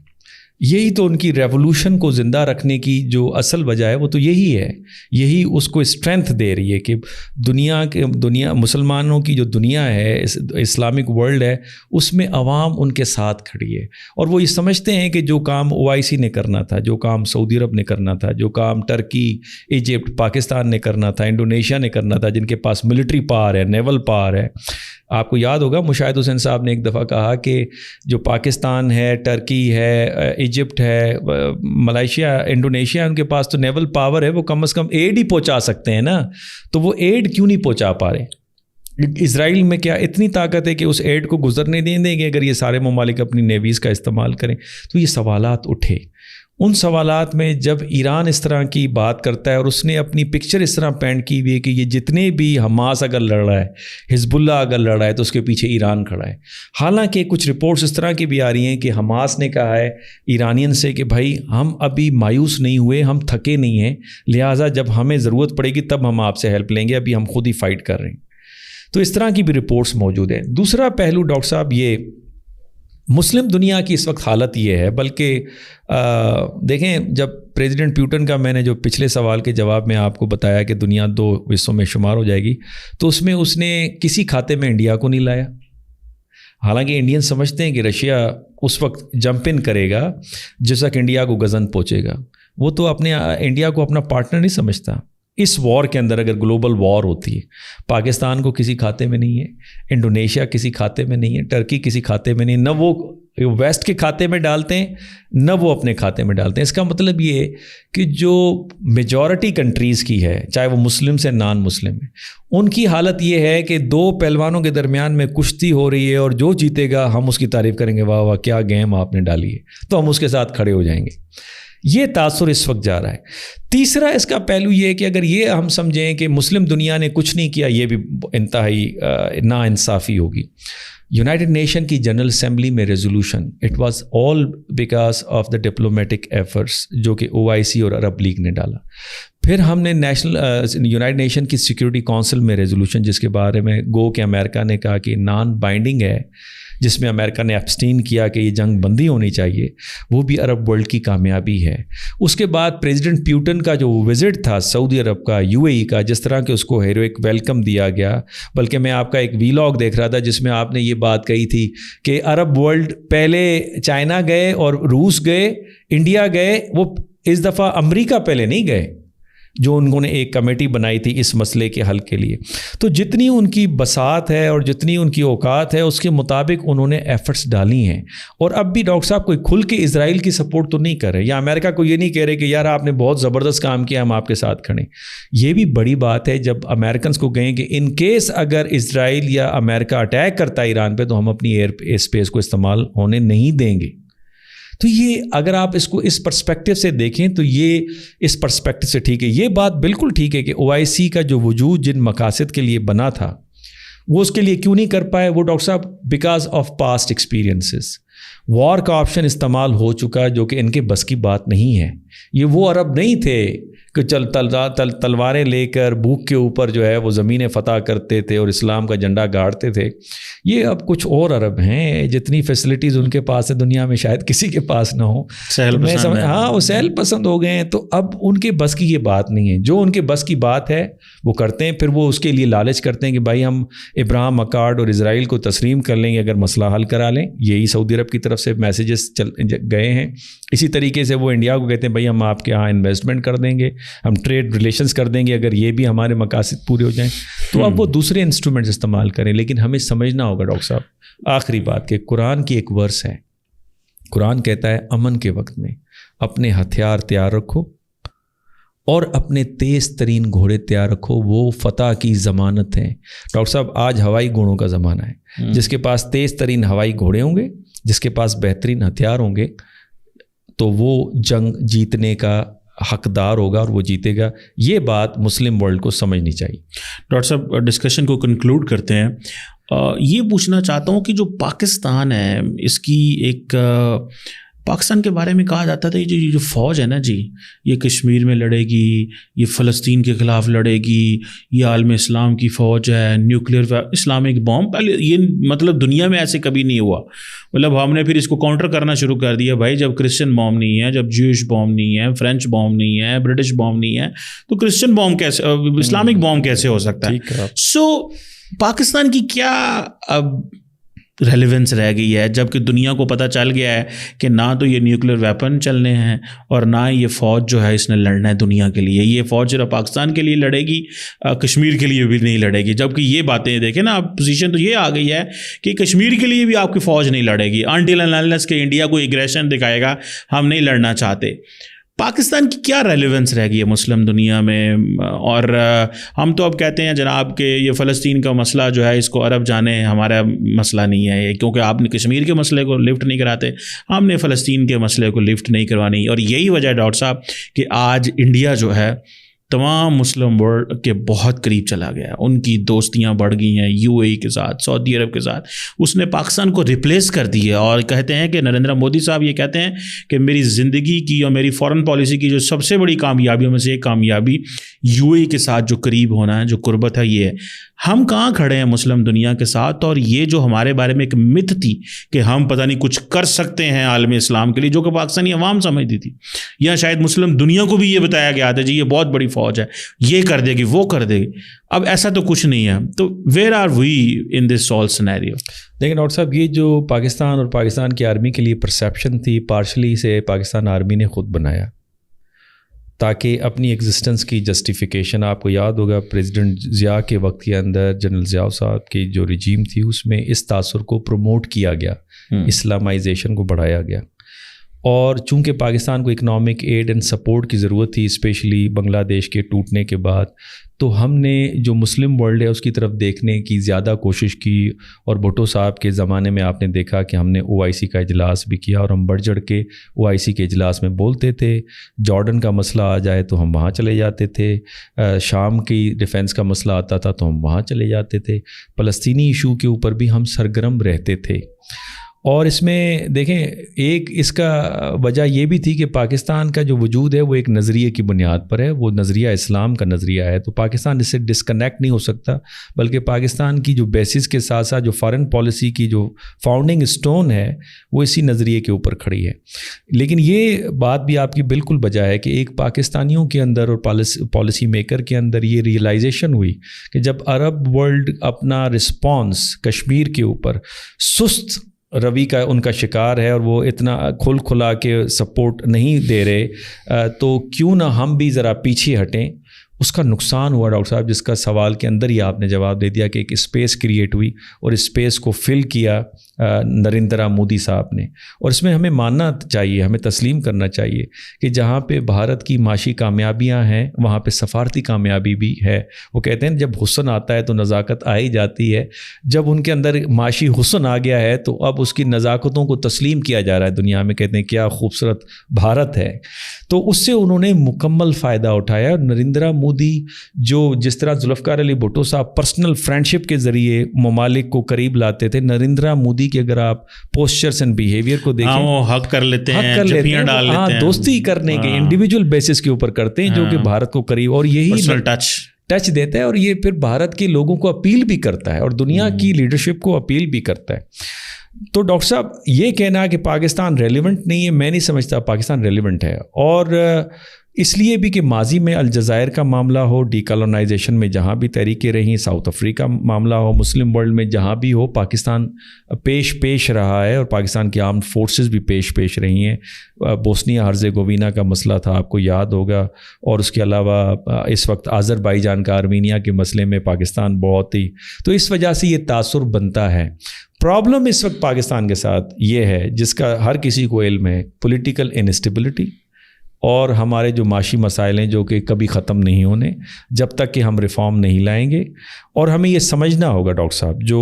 یہی تو ان کی ریولوشن کو زندہ رکھنے کی جو اصل وجہ ہے وہ تو یہی ہے، یہی اس کو اسٹرینتھ دے رہی ہے کہ دنیا مسلمانوں کی جو دنیا ہے، اسلامک ورلڈ ہے، اس میں عوام ان کے ساتھ کھڑی ہے. اور وہ یہ سمجھتے ہیں کہ جو کام OIC نے کرنا تھا، جو کام سعودی عرب نے کرنا تھا، جو کام ٹرکی، ایجپٹ، پاکستان نے کرنا تھا، انڈونیشیا نے کرنا تھا، جن کے پاس ملٹری پاور ہے، نیول پاور ہے. آپ کو یاد ہوگا مشاہد حسین صاحب نے ایک دفعہ کہا کہ جو پاکستان ہے، ٹرکی ہے، ایجپٹ ہے، ملائیشیا، انڈونیشیا، ان کے پاس تو نیول پاور ہے، وہ کم از کم ایڈ ہی پہنچا سکتے ہیں نا. تو وہ ایڈ کیوں نہیں پہنچا پا رہے؟ اسرائیل میں کیا اتنی طاقت ہے کہ اس ایڈ کو گزرنے دیں گے اگر یہ سارے ممالک اپنی نیویز کا استعمال کریں؟ تو یہ سوالات اٹھے. ان سوالات میں جب ایران اس طرح کی بات کرتا ہے اور اس نے اپنی پکچر اس طرح پینٹ کی ہوئی ہے کہ یہ جتنے بھی حماس اگر لڑ رہا ہے، حزب اللہ اگر لڑ رہا ہے، تو اس کے پیچھے ایران کھڑا ہے. حالانکہ کچھ رپورٹس اس طرح کی بھی آ رہی ہیں کہ حماس نے کہا ہے ایرانین سے کہ بھائی ہم ابھی مایوس نہیں ہوئے، ہم تھکے نہیں ہیں، لہٰذا جب ہمیں ضرورت پڑے گی تب ہم آپ سے ہیلپ لیں گے، ابھی ہم خود ہی فائٹ کر رہے ہیں. تو اس طرح کی بھی رپورٹس موجود ہیں. دوسرا پہلو ڈاکٹر صاحب، یہ مسلم دنیا کی اس وقت حالت یہ ہے، بلکہ دیکھیں جب پریزیڈنٹ پیوٹن کا میں نے جو پچھلے سوال کے جواب میں آپ کو بتایا کہ دنیا 2 حصوں میں شمار ہو جائے گی، تو اس میں اس نے کسی کھاتے میں انڈیا کو نہیں لایا. حالانکہ انڈین سمجھتے ہیں کہ رشیا اس وقت جمپ ان کرے گا جس وقت انڈیا کو غزن پہنچے گا. وہ تو اپنے انڈیا کو اپنا پارٹنر نہیں سمجھتا. اس وار کے اندر اگر گلوبل وار ہوتی ہے، پاکستان کو کسی کھاتے میں نہیں ہے، انڈونیشیا کسی کھاتے میں نہیں ہے، ٹرکی کسی کھاتے میں نہیں، نہ وہ ویسٹ کے کھاتے میں ڈالتے ہیں نہ وہ اپنے کھاتے میں ڈالتے ہیں. اس کا مطلب یہ ہے کہ جو میجورٹی کنٹریز کی ہے، چاہے وہ مسلم سے نان مسلم ہے، ان کی حالت یہ ہے کہ 2 پہلوانوں کے درمیان میں کشتی ہو رہی ہے اور جو جیتے گا ہم اس کی تعریف کریں گے، واہ واہ کیا گیم آپ نے ڈالی ہے، تو ہم اس کے ساتھ کھڑے ہو جائیں گے. یہ تاثر اس وقت جا رہا ہے. تیسرا اس کا پہلو یہ ہے کہ اگر یہ ہم سمجھیں کہ مسلم دنیا نے کچھ نہیں کیا، یہ بھی انتہائی ناانصافی ہوگی. یونائٹڈ نیشن کی جنرل اسمبلی میں resolution, it was all because of the diplomatic efforts جو کہ OIC اور عرب لیگ نے ڈالا. پھر ہم نے یونائٹڈ نیشن کی سیکورٹی کونسل میں ریزولوشن، جس کے بارے میں گو کہ امریکہ نے کہا کہ نان بائنڈنگ ہے، جس میں امریکہ نے ایبسٹین کیا کہ یہ جنگ بندی ہونی چاہیے، وہ بھی عرب ورلڈ کی کامیابی ہے. اس کے بعد پریزیڈنٹ پیوٹن کا جو وزٹ تھا سعودی عرب کا، UAE کا، جس طرح کہ اس کو ہیروئک ویلکم دیا گیا، بلکہ میں آپ کا ایک ویلاگ دیکھ رہا تھا جس میں آپ نے یہ بات کہی تھی کہ عرب ورلڈ پہلے چائنا گئے اور روس گئے، انڈیا گئے، وہ اس دفعہ امریکہ پہلے نہیں گئے، جو انہوں نے ایک کمیٹی بنائی تھی اس مسئلے کے حل کے لیے. تو جتنی ان کی بساط ہے اور جتنی ان کی اوقات ہے اس کے مطابق انہوں نے ایفرٹس ڈالی ہیں. اور اب بھی ڈاکٹر صاحب کوئی کھل کے اسرائیل کی سپورٹ تو نہیں کر رہے، یا امریکہ کو یہ نہیں کہہ رہے کہ یار آپ نے بہت زبردست کام کیا، ہم آپ کے ساتھ کھڑے. یہ بھی بڑی بات ہے جب امریکنس کو کہیں کہ ان کیس اگر اسرائیل یا امریکہ اٹیک کرتا ہے ایران پہ تو ہم اپنی ایئر اسپیس کو استعمال ہونے نہیں دیں گے. تو یہ اگر آپ اس کو اس پرسپیکٹو سے دیکھیں تو یہ اس پرسپیکٹو سے ٹھیک ہے. یہ بات بالکل ٹھیک ہے کہ OIC کا جو وجود جن مقاصد کے لیے بنا تھا وہ اس کے لیے کیوں نہیں کر پائے؟ وہ ڈاکٹر صاحب بیکاز آف پاسٹ ایکسپیرینسز. وار کا آپشن استعمال ہو چکا جو کہ ان کے بس کی بات نہیں ہے. یہ وہ عرب نہیں تھے کہ تلواریں لے کر بھوک کے اوپر جو ہے وہ زمینیں فتح کرتے تھے اور اسلام کا جھنڈا گاڑتے تھے. یہ اب کچھ اور عرب ہیں، جتنی فیسلٹیز ان کے پاس ہے دنیا میں شاید کسی کے پاس نہ ہو. ہاں وہ سہل پسند ہو گئے ہیں، تو اب ان کے بس کی یہ بات نہیں ہے. جو ان کے بس کی بات ہے وہ کرتے ہیں. پھر وہ اس کے لیے لالچ کرتے ہیں کہ بھائی ہم ابراہم اکارڈ اور اسرائیل کو تسلیم کر لیں گے اگر مسئلہ حل کرا لیں. یہی سعودی عرب کی طرف سے میسیجز گئے ہیں. اسی طریقے سے وہ انڈیا کو کہتے ہیں بھائی ہم آپ کے یہاں انویسٹمنٹ کر دیں گے، ہم ٹریڈ ریلیشنز کر دیں گے اگر یہ بھی ہمارے مقاصد پورے ہو جائیں. تو اب وہ دوسرے انسٹرومنٹس استعمال کریں. لیکن ہمیں سمجھنا ہوگا ڈاکٹر صاحب آخری بات کہ قرآن کی ایک ورس ہے. قرآن کہتا ہے امن کے وقت میں اپنے ہتھیار تیار رکھو اور اپنے تیز ترین گھوڑے تیار رکھو، وہ فتح کی ضمانت ہیں. ڈاکٹر صاحب آج ہوائی گھوڑوں کا زمانہ ہے. جس کے پاس تیز ترین ہوائی گھوڑے ہوں گے، جس کے پاس بہترین ہتھیار ہوں گے، تو وہ جنگ جیتنے کا حقدار ہوگا اور وہ جیتے گا. یہ بات مسلم ورلڈ کو سمجھنی چاہیے. ڈاکٹر صاحب ڈسکشن کو کنکلوڈ کرتے ہیں. یہ پوچھنا چاہتا ہوں کہ جو پاکستان ہے اس کی ایک پاکستان کے بارے میں کہا جاتا تھا یہ جو فوج ہے نا جی، یہ کشمیر میں لڑے گی، یہ فلسطین کے خلاف لڑے گی، یہ عالم اسلام کی فوج ہے، نیوکلیئر اسلامک بام. پہلے یہ مطلب دنیا میں ایسے کبھی نہیں ہوا. مطلب ہم نے پھر اس کو کاؤنٹر کرنا شروع کر دیا. بھائی جب کرسچن بام نہیں ہے، جب جوش بام نہیں ہے، فرینچ بام نہیں ہے، برٹش بام نہیں ہے، تو کرسچن بام کیسے، اسلامک بام کیسے ہو سکتا ہے؟ سو پاکستان کی کیا اب ریلیونس رہ گئی ہے جب کہ دنیا کو پتہ چل گیا ہے کہ نہ تو یہ نیوکلیئر ویپن چلنے ہیں اور نہ یہ فوج جو ہے اس نے لڑنا ہے دنیا کے لیے. یہ فوج صرف پاکستان کے لیے لڑے گی، کشمیر کے لیے بھی نہیں لڑے گی. جب کہ یہ باتیں دیکھیں نا، پوزیشن تو یہ آ گئی ہے کہ کشمیر کے لیے بھی آپ کی فوج نہیں لڑے گی انٹل اینڈ انلیس کہ انڈیا کو ایگریشن دکھائے گا ہم نہیں لڑنا چاہتے. پاکستان کی کیا ریلیونس رہ گئی ہے مسلم دنیا میں؟ اور ہم تو اب کہتے ہیں جناب کہ یہ فلسطین کا مسئلہ جو ہے اس کو عرب جانے، ہمارا مسئلہ نہیں ہے یہ، کیونکہ آپ نے کشمیر کے مسئلے کو لفٹ نہیں کراتے، ہم نے فلسطین کے مسئلے کو لفٹ نہیں کروانی. اور یہی وجہ ہے ڈاکٹر صاحب کہ آج انڈیا جو ہے تمام مسلم ورلڈ کے بہت قریب چلا گیا. ان کی دوستیاں بڑھ گئی ہیں UAE کے ساتھ، سعودی عرب کے ساتھ. اس نے پاکستان کو ریپلیس کر دی ہے. اور کہتے ہیں کہ نریندر مودی صاحب یہ کہتے ہیں کہ میری زندگی کی اور میری فارن پالیسی کی جو سب سے بڑی کامیابیوں میں سے ایک کامیابی UAE کے ساتھ جو قریب ہونا ہے، جو قربت ہے، یہ ہے. ہم کہاں کھڑے ہیں مسلم دنیا کے ساتھ؟ اور یہ جو ہمارے بارے میں ایک مت تھی کہ ہم پتہ نہیں کچھ کر سکتے ہیں عالم اسلام کے لیے، جو کہ پاکستانی عوام سمجھتی تھی، یا شاید مسلم دنیا کو بھی یہ بتایا گیا تھا جی یہ بہت بڑی فوج ہے، یہ کر دے گی، وہ کر دے گی. اب ایسا تو کچھ نہیں ہے. تو where are we in this all scenario? لیکن ڈاکٹر صاحب یہ جو پاکستان اور پاکستان کی آرمی کے لیے پرسیپشن تھی، پارشلی سے پاکستان آرمی نے خود بنایا تاکہ اپنی ایگزسٹنس کی جسٹیفیکیشن. آپ کو یاد ہوگا پریزیڈنٹ ضیاء کے وقت کے اندر جنرل ضیاء صاحب کی جو رجیم تھی اس میں اس تاثر کو پروموٹ کیا گیا، اسلامائزیشن کو بڑھایا گیا. اور چونکہ پاکستان کو اکنامک ایڈ اینڈ سپورٹ کی ضرورت تھی اسپیشلی بنگلہ دیش کے ٹوٹنے کے بعد، تو ہم نے جو مسلم ورلڈ ہے اس کی طرف دیکھنے کی زیادہ کوشش کی، اور بھٹو صاحب کے زمانے میں آپ نے دیکھا کہ ہم نے OIC کا اجلاس بھی کیا، اور ہم بڑھ چڑھ کے OIC کے اجلاس میں بولتے تھے۔ جارڈن کا مسئلہ آ جائے تو ہم وہاں چلے جاتے تھے، شام کی ڈیفنس کا مسئلہ آتا تھا تو ہم وہاں چلے جاتے تھے، فلسطینی ایشو کے اوپر بھی ہم سرگرم رہتے تھے۔ اور اس میں دیکھیں ایک اس کا وجہ یہ بھی تھی کہ پاکستان کا جو وجود ہے وہ ایک نظریے کی بنیاد پر ہے، وہ نظریہ اسلام کا نظریہ ہے، تو پاکستان اس سے ڈسکنیکٹ نہیں ہو سکتا، بلکہ پاکستان کی جو بیسس کے ساتھ ساتھ جو فارن پالیسی کی جو فاؤنڈنگ اسٹون ہے وہ اسی نظریے کے اوپر کھڑی ہے۔ لیکن یہ بات بھی آپ کی بالکل بجا ہے کہ ایک پاکستانیوں کے اندر اور پالیسی میکر کے اندر یہ ریئلائزیشن ہوئی کہ جب عرب ورلڈ اپنا رسپانس کشمیر کے اوپر سست روی کا ان کا شکار ہے اور وہ اتنا کھل کھلا کے سپورٹ نہیں دے رہے، تو کیوں نہ ہم بھی ذرا پیچھے ہٹیں۔ اس کا نقصان ہوا ڈاکٹر صاحب، جس کا سوال کے اندر ہی آپ نے جواب دے دیا کہ ایک اسپیس کریٹ ہوئی اور اسپیس کو فل کیا نریندرا مودی صاحب نے۔ اور اس میں ہمیں ماننا چاہیے، ہمیں تسلیم کرنا چاہیے کہ جہاں پہ بھارت کی معاشی کامیابیاں ہیں وہاں پہ سفارتی کامیابی بھی ہے۔ وہ کہتے ہیں جب حسن آتا ہے تو نزاکت آ ہی جاتی ہے، جب ان کے اندر معاشی حسن آ گیا ہے تو اب اس کی نزاکتوں کو تسلیم کیا جا رہا ہے دنیا میں، کہتے ہیں کیا خوبصورت بھارت ہے۔ تو اس سے انہوں نے مکمل فائدہ اٹھایا۔ اور نریندرا مودی جو جس طرح ذوالفقار علی بھٹو صاحب پرسنل فرینڈشپ کے ذریعے ممالک کو قریب لاتے تھے، نریندرا مودی کے اگر آپ پوسچرز اینڈ بیہیویئر کو دیکھیں، وہ حق کر لیتے ہیں، جھپیاں ڈال لیتے ہیں، دوستی کرنے کے انڈیویجول بیسس کے اوپر کرتے ہیں، جو کہ بھارت کو قریب اور یہی ٹچ دیتا ہے، اور یہ پھر بھارت کے لوگوں کو اپیل بھی کرتا ہے اور دنیا کی لیڈرشپ کو اپیل بھی کرتا ہے۔ تو ڈاکٹر صاحب یہ کہنا کہ پاکستان ریلیونٹ نہیں ہے، میں نہیں سمجھتا پاکستان ریلیونٹ ہے، اور اس لیے بھی کہ ماضی میں الجزائر کا معاملہ ہو، ڈی کالونائزیشن میں جہاں بھی تحریکیں رہیں، ساؤتھ افریقہ معاملہ ہو، مسلم ورلڈ میں جہاں بھی ہو، پاکستان پیش رہا ہے، اور پاکستان کی آرمڈ فورسز بھی پیش رہی ہیں۔ بوسنیا ہرزیگووینا کا مسئلہ تھا، آپ کو یاد ہوگا، اور اس کے علاوہ اس وقت آذربائیجان کا آرمینیا کے مسئلے میں پاکستان بہت ہی، تو اس وجہ سے یہ تاثر بنتا ہے۔ پرابلم اس وقت پاکستان کے ساتھ یہ ہے جس کا ہر کسی کو علم ہے، پولیٹیکل انسٹیبلٹی، اور ہمارے جو معاشی مسائل ہیں جو کہ کبھی ختم نہیں ہونے جب تک کہ ہم ریفارم نہیں لائیں گے۔ اور ہمیں یہ سمجھنا ہوگا ڈاکٹر صاحب جو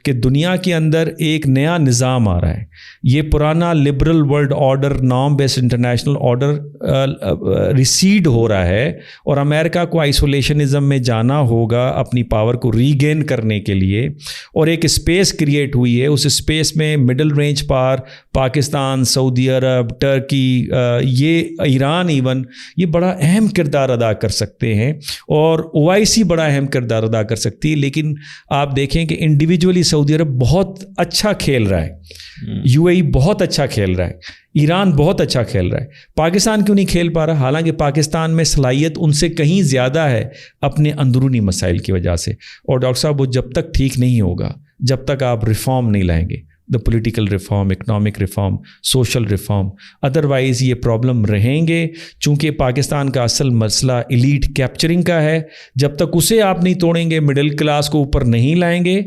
کہ دنیا کے اندر ایک نیا نظام آ رہا ہے، یہ پرانا liberal world order, norm based international order recede ہو رہا ہے، اور امریکہ کو آئسولیشنزم میں جانا ہوگا اپنی پاور کو ریگین کرنے کے لیے، اور ایک اسپیس کریٹ ہوئی ہے۔ اس اسپیس میں مڈل رینج پار پاکستان، سعودی عرب، ٹرکی، یہ ایران ایون، یہ بڑا اہم کردار ادا کر سکتے ہیں، اور OIC بڑا اہم کردار ادا کر سکتی ہے۔ لیکن آپ دیکھیں کہ انڈیویجولی سعودی عرب بہت اچھا کھیل رہا ہے، UAE بہت اچھا کھیل رہا ہے، ایران بہت اچھا کھیل رہا ہے، پاکستان کیوں نہیں کھیل پا رہا؟ حالانکہ پاکستان میں صلاحیت ان سے کہیں زیادہ ہے اپنے اندرونی مسائل کی وجہ سے۔ اور ڈاکٹر صاحب وہ جب تک ٹھیک نہیں ہوگا جب تک آپ ریفارم نہیں لائیں گے، the political reform, economic reform, social reform, otherwise یہ پرابلم رہیں گے۔ چونکہ پاکستان کا اصل مسئلہ ایلیٹ کیپچرنگ کا ہے، جب تک اسے آپ نہیں توڑیں گے، مڈل کلاس کو اوپر نہیں لائیں گے،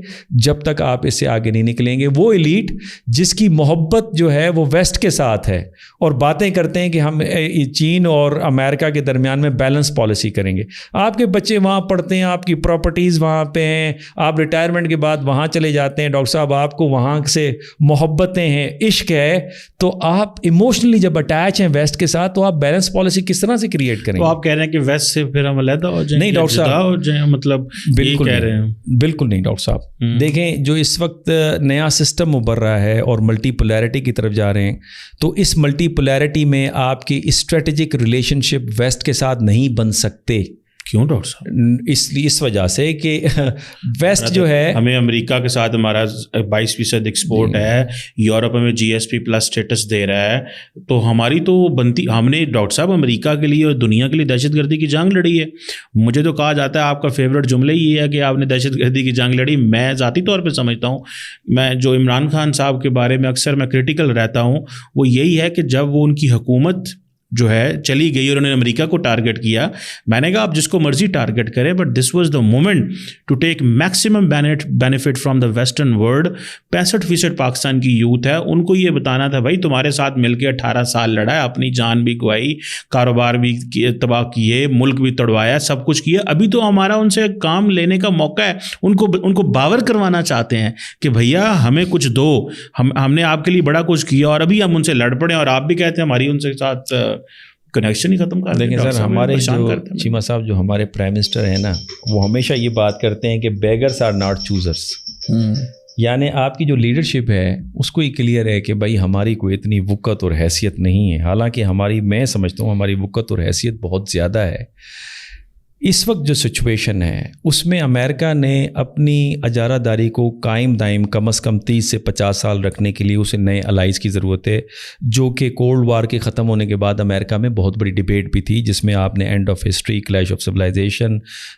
جب تک آپ اس سے آگے نہیں نکلیں گے۔ وہ ایلیٹ جس کی محبت جو ہے وہ ویسٹ کے ساتھ ہے اور باتیں کرتے ہیں کہ ہم چین اور امریکہ کے درمیان میں بیلنس پالیسی کریں گے، آپ کے بچے وہاں پڑھتے ہیں، آپ کی پراپرٹیز وہاں پہ ہیں، آپ ریٹائرمنٹ کے بعد وہاں چلے جاتے ہیں، ڈاکٹر صاحب آپ کو وہاں سے محبتیں ہیں، عشق ہے، تو آپ ایموشنلی جب اٹیچ ہیں ویسٹ کے ساتھ تو آپ بیلنس پالیسی کس طرح سے کریٹ کریں گے؟ تو آپ کہہ رہے ہیں کہ ویسٹ سے پھر ہم علیحدہ ہو جائیں؟ نہیں ڈاکٹر صاحب، ہو جائیں، مطلب بالکل کہہ رہے ہیں؟ بالکل نہیں ڈاکٹر صاحب، دیکھیں جو اس وقت نیا سسٹم ابھر رہا ہے اور ملٹی پولیرٹی کی طرف جا رہے ہیں، تو اس ملٹی پولیرٹی میں آپ کی اسٹریٹجک ریلیشن شپ ویسٹ کے ساتھ نہیں بن سکتے۔ کیوں ڈاکٹر صاحب؟ اس وجہ سے کہ ویسٹ جو ہے، ہمیں امریکہ کے ساتھ ہمارا 22% ایکسپورٹ ہے، یورپ ہمیں GSP+ اسٹیٹس دے رہا ہے، تو ہماری تو بنتی، ہم نے ڈاکٹر صاحب امریکہ کے لیے اور دنیا کے لیے دہشت گردی کی جنگ لڑی ہے۔ مجھے تو کہا جاتا ہے آپ کا فیوریٹ جملہ یہ ہے کہ آپ نے دہشت گردی کی جنگ لڑی۔ میں ذاتی طور پہ سمجھتا ہوں، میں جو عمران خان صاحب کے بارے میں اکثر میں کرٹیکل رہتا ہوں، وہ یہی ہے کہ جب وہ ان کی حکومت جو ہے چلی گئی اور انہوں نے امریکہ کو ٹارگٹ کیا. میں نے کہا آپ جس کو مرضی ٹارگٹ کریں, but this was the moment to take maximum benefit from the western world. 65% Pakistan کی یوتھ ہے, ان کو یہ بتانا تھا بھائی تمہارے ساتھ مل کے 18 سال لڑا ہے, اپنی جان بھی گوائی, کاروبار بھی تباہ کیے, ملک بھی توڑوایا, سب کچھ کیا. ابھی تو ہمارا ان سے کام لینے کا موقع ہے. ان کو باور کروانا چاہتے ہیں کہ بھیا ہمیں کچھ دو, ہم نے آپ کے لیے بڑا کچھ کیا اور ابھی ہم ان سے لڑ پڑے, اور آپ بھی کہتے ہیں ہماری ان سے ساتھ کنیکشن ہی ختم کر دیں. لیکن سر ہمارے جو چیمہ صاحب جو ہمارے پرائم منسٹر ہیں نا, وہ ہمیشہ یہ بات کرتے ہیں کہ بیگرس آر ناٹ چوزرس. یعنی آپ کی جو لیڈرشپ ہے اس کو یہ کلیئر ہے کہ بھائی ہماری کوئی اتنی وقت اور حیثیت نہیں ہے, حالانکہ میں سمجھتا ہوں ہماری وقت اور حیثیت بہت زیادہ ہے. اس وقت جو سچویشن ہے اس میں امریکہ نے اپنی اجارہ داری کو قائم دائم کم از کم 30 سے 50 سال رکھنے کے لیے اسے نئے الائز کی ضرورت ہے, جو کہ کولڈ وار کے ختم ہونے کے بعد امریکہ میں بہت بڑی ڈیبیٹ بھی تھی, جس میں آپ نے end of history, clash of civilisation,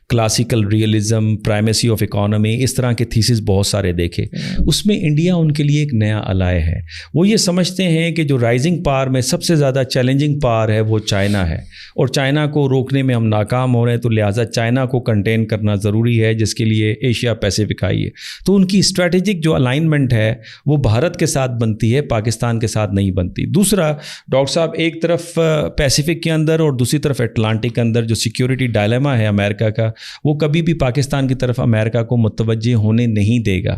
classical realism, primacy of economy, اس طرح کے تھیسز بہت سارے دیکھے. اس میں انڈیا ان کے لیے ایک نیا الائے ہے. وہ یہ سمجھتے ہیں کہ جو رائزنگ پاور میں سب سے زیادہ چیلنجنگ پاور ہے وہ چائنا ہے, اور چائنا کو روکنے میں ہم ناکام ہو رہے ہیں, تو لہٰذا چائنا کو کنٹین کرنا ضروری ہے, جس کے لیے ایشیا پیسیفک آئی ہے. تو ان کی اسٹریٹجک جو الائنمنٹ ہے وہ بھارت کے ساتھ بنتی ہے, پاکستان کے ساتھ نہیں بنتی. دوسرا ڈاکٹر صاحب, ایک طرف پیسیفک کے اندر اور دوسری طرف اٹلانٹک کے اندر جو سیکیورٹی ڈائلیما ہے امریکہ کا, وہ کبھی بھی پاکستان کی طرف امریکہ کو متوجہ ہونے نہیں دے گا.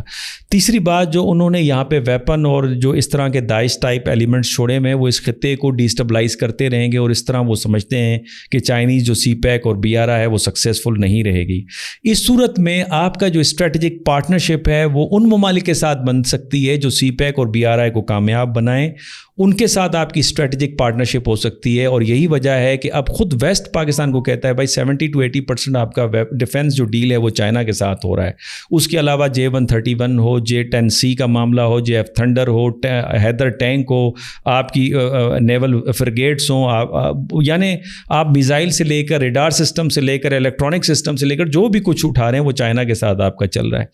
تیسری بات, جو انہوں نے یہاں پہ ویپن اور جو اس طرح کے داعش ٹائپ ایلیمنٹس چھوڑے میں, وہ اس خطے کو ڈیسٹیبلائز کرتے رہیں گے, اور اس طرح وہ سمجھتے ہیں کہ چائنیز جو سی پیک اور بی آر آئی ہے وہ سکسیزفل نہیں رہے گی. اس صورت میں آپ کا جو اسٹریٹجک پارٹنرشپ ہے وہ ان ممالک کے ساتھ بن سکتی ہے جو سی پیک اور بی آر آئی کو کامیاب بنائیں, ان کے ساتھ آپ کی اسٹریٹجک پارٹنرشپ ہو سکتی ہے. اور یہی وجہ ہے کہ اب خود ویسٹ پاکستان کو کہتا ہے بھائی 70 to 80% آپ کا ڈیفینس جو ڈیل ہے وہ چائنا کے ساتھ ہو رہا ہے. اس کے علاوہ J131 ہو, J10C کا معاملہ ہو, JF تھنڈر ہو, حیدر ٹینک ہو, آپ کی نیول فرگیٹس ہوں, یعنی آپ میزائل سے لے کر ریڈار سسٹم سے لے کر الیکٹرانک سسٹم سے لے کر جو بھی کچھ اٹھا رہے ہیں وہ چائنا کے ساتھ آپ کا چل رہا ہے.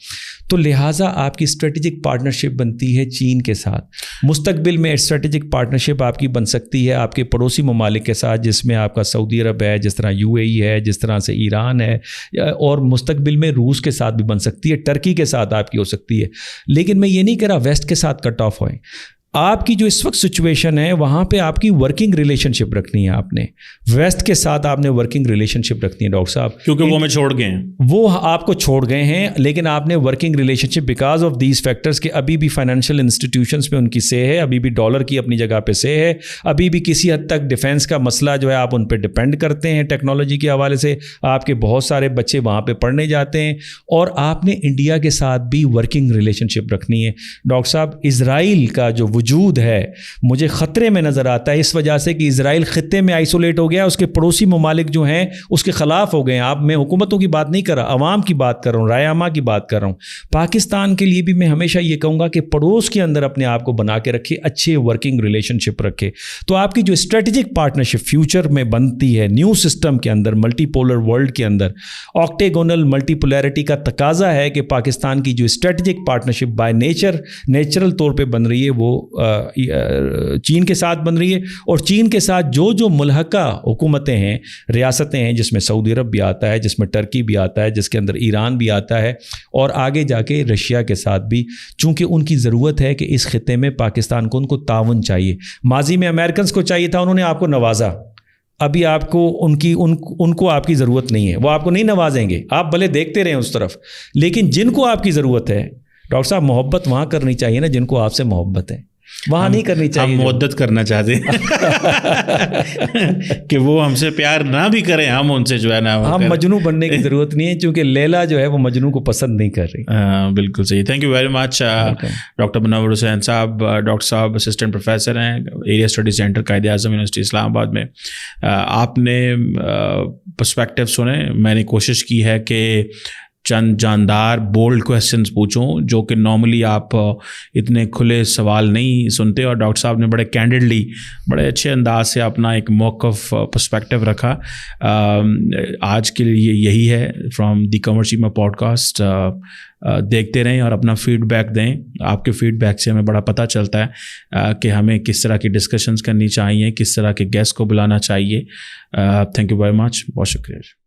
تو لہٰذا آپ کی اسٹریٹجک پارٹنرشپ بنتی ہے چین کے ساتھ. مستقبل میں اسٹریٹجک پارٹنرشپ آپ کی بن سکتی ہے آپ کے پڑوسی ممالک کے ساتھ, جس میں آپ کا سعودی عرب ہے, جس طرح UAE ہے, جس طرح سے ایران ہے, اور مستقبل میں روس کے ساتھ بھی بن سکتی ہے, ٹرکی کے ساتھ آپ کی ہو سکتی ہے. لیکن میں یہ نہیں کہہ رہا ویسٹ کے ساتھ کٹ آف ہوئیں. آپ کی جو اس وقت سچویشن ہے وہاں پہ آپ کی ورکنگ ریلیشن شپ رکھنی ہے. آپ نے ویسٹ کے ساتھ آپ نے ورکنگ ریلیشن شپ رکھنی ہے ڈاکٹر صاحب, کیونکہ وہ ہمیں چھوڑ گئے ہیں, وہ آپ کو چھوڑ گئے ہیں. لیکن آپ نے working relation ship because of these factors کہ ابھی بھی فائنینشیل انسٹیٹیوشنس میں ان کی سے ہے, ابھی بھی ڈالر کی اپنی جگہ پہ سے ہے, ابھی بھی کسی حد تک ڈیفینس کا مسئلہ جو ہے آپ ان پہ ڈپینڈ کرتے ہیں ٹیکنالوجی کے حوالے سے. آپ کے بہت سارے بچے وہاں پہ پڑھنے جاتے ہیں, اور آپ نے انڈیا کے ساتھ بھی ورکنگ ریلیشن شپ رکھنی ہے. ڈاکٹر صاحب, اسرائیل کا جو وجود ہے مجھے خطرے میں نظر آتا ہے, اس وجہ سے کہ اسرائیل خطے میں آئسولیٹ ہو گیا, اس کے پڑوسی ممالک جو ہیں اس کے خلاف ہو گئے ہیں. میں حکومتوں کی بات نہیں کر رہا, عوام کی بات کر رہا ہوں, رائے عامہ کی بات کر رہا ہوں. پاکستان کے لیے بھی میں ہمیشہ یہ کہوں گا کہ پڑوس کے اندر اپنے آپ کو بنا کے رکھے, اچھے ورکنگ ریلیشن شپ رکھے. تو آپ کی جو اسٹریٹجک پارٹنرشپ فیوچر میں بنتی ہے نیو سسٹم کے اندر, ملٹی پولر ورلڈ کے اندر, آکٹیگونل ملٹی پولیرٹی کا تقاضا ہے کہ پاکستان کی جو اسٹریٹجک پارٹنرشپ بائی نیچرل طور پہ بن رہی ہے وہ چین کے ساتھ بن رہی ہے. اور چین کے ساتھ جو ملحقہ حکومتیں ہیں, ریاستیں ہیں, جس میں سعودی عرب بھی آتا ہے, جس میں ٹرکی بھی آتا ہے, جس کے اندر ایران بھی آتا ہے, اور آگے جا کے رشیا کے ساتھ بھی, چونکہ ان کی ضرورت ہے کہ اس خطے میں پاکستان کو ان کو تعاون چاہیے. ماضی میں امریکنز کو چاہیے تھا, انہوں نے آپ کو نوازا, ابھی آپ کو ان کو آپ کی ضرورت نہیں ہے, وہ آپ کو نہیں نوازیں گے, آپ بھلے دیکھتے رہیں اس طرف. لیکن جن کو آپ کی ضرورت ہے ڈاکٹر صاحب, محبت وہاں کرنی چاہیے نا جن کو آپ سے محبت ہے, وہاں نہیں کرنی چاہیے. ہم مدت کرنا چاہتے ہیں کہ وہ ہم سے پیار نہ بھی کریں, ہم ان سے جو ہے نا, ہم مجنو بننے کی ضرورت نہیں ہے, چونکہ لیلا جو ہے وہ مجنو کو پسند نہیں کر رہی. بالکل صحیح. Thank you very much doctor Munawar Hussain sahab. Doctor sahab assistant professor ہیں area study centre Quaid Azam university اسلام آباد میں. آپ نے پرسپیکٹیو سنے, میں نے کوشش کی ہے کہ چند جاندار بولڈ کویسچنس پوچھوں جو کہ نارملی آپ اتنے کھلے سوال نہیں سنتے, اور ڈاکٹر صاحب نے بڑے کینڈڈلی بڑے اچھے انداز سے اپنا ایک موقف پرسپیکٹیو رکھا. آج کے لیے یہی ہے from the Qamar Cheema podcast. دیکھتے رہیں اور اپنا فیڈ بیک دیں. آپ کے فیڈ بیک سے ہمیں بڑا پتہ چلتا ہے کہ ہمیں کس طرح کی ڈسکشنز کرنی چاہیے, کس طرح کے گیسٹ کو بلانا چاہیے. تھینک یو ویری مچ, بہت شکریہ.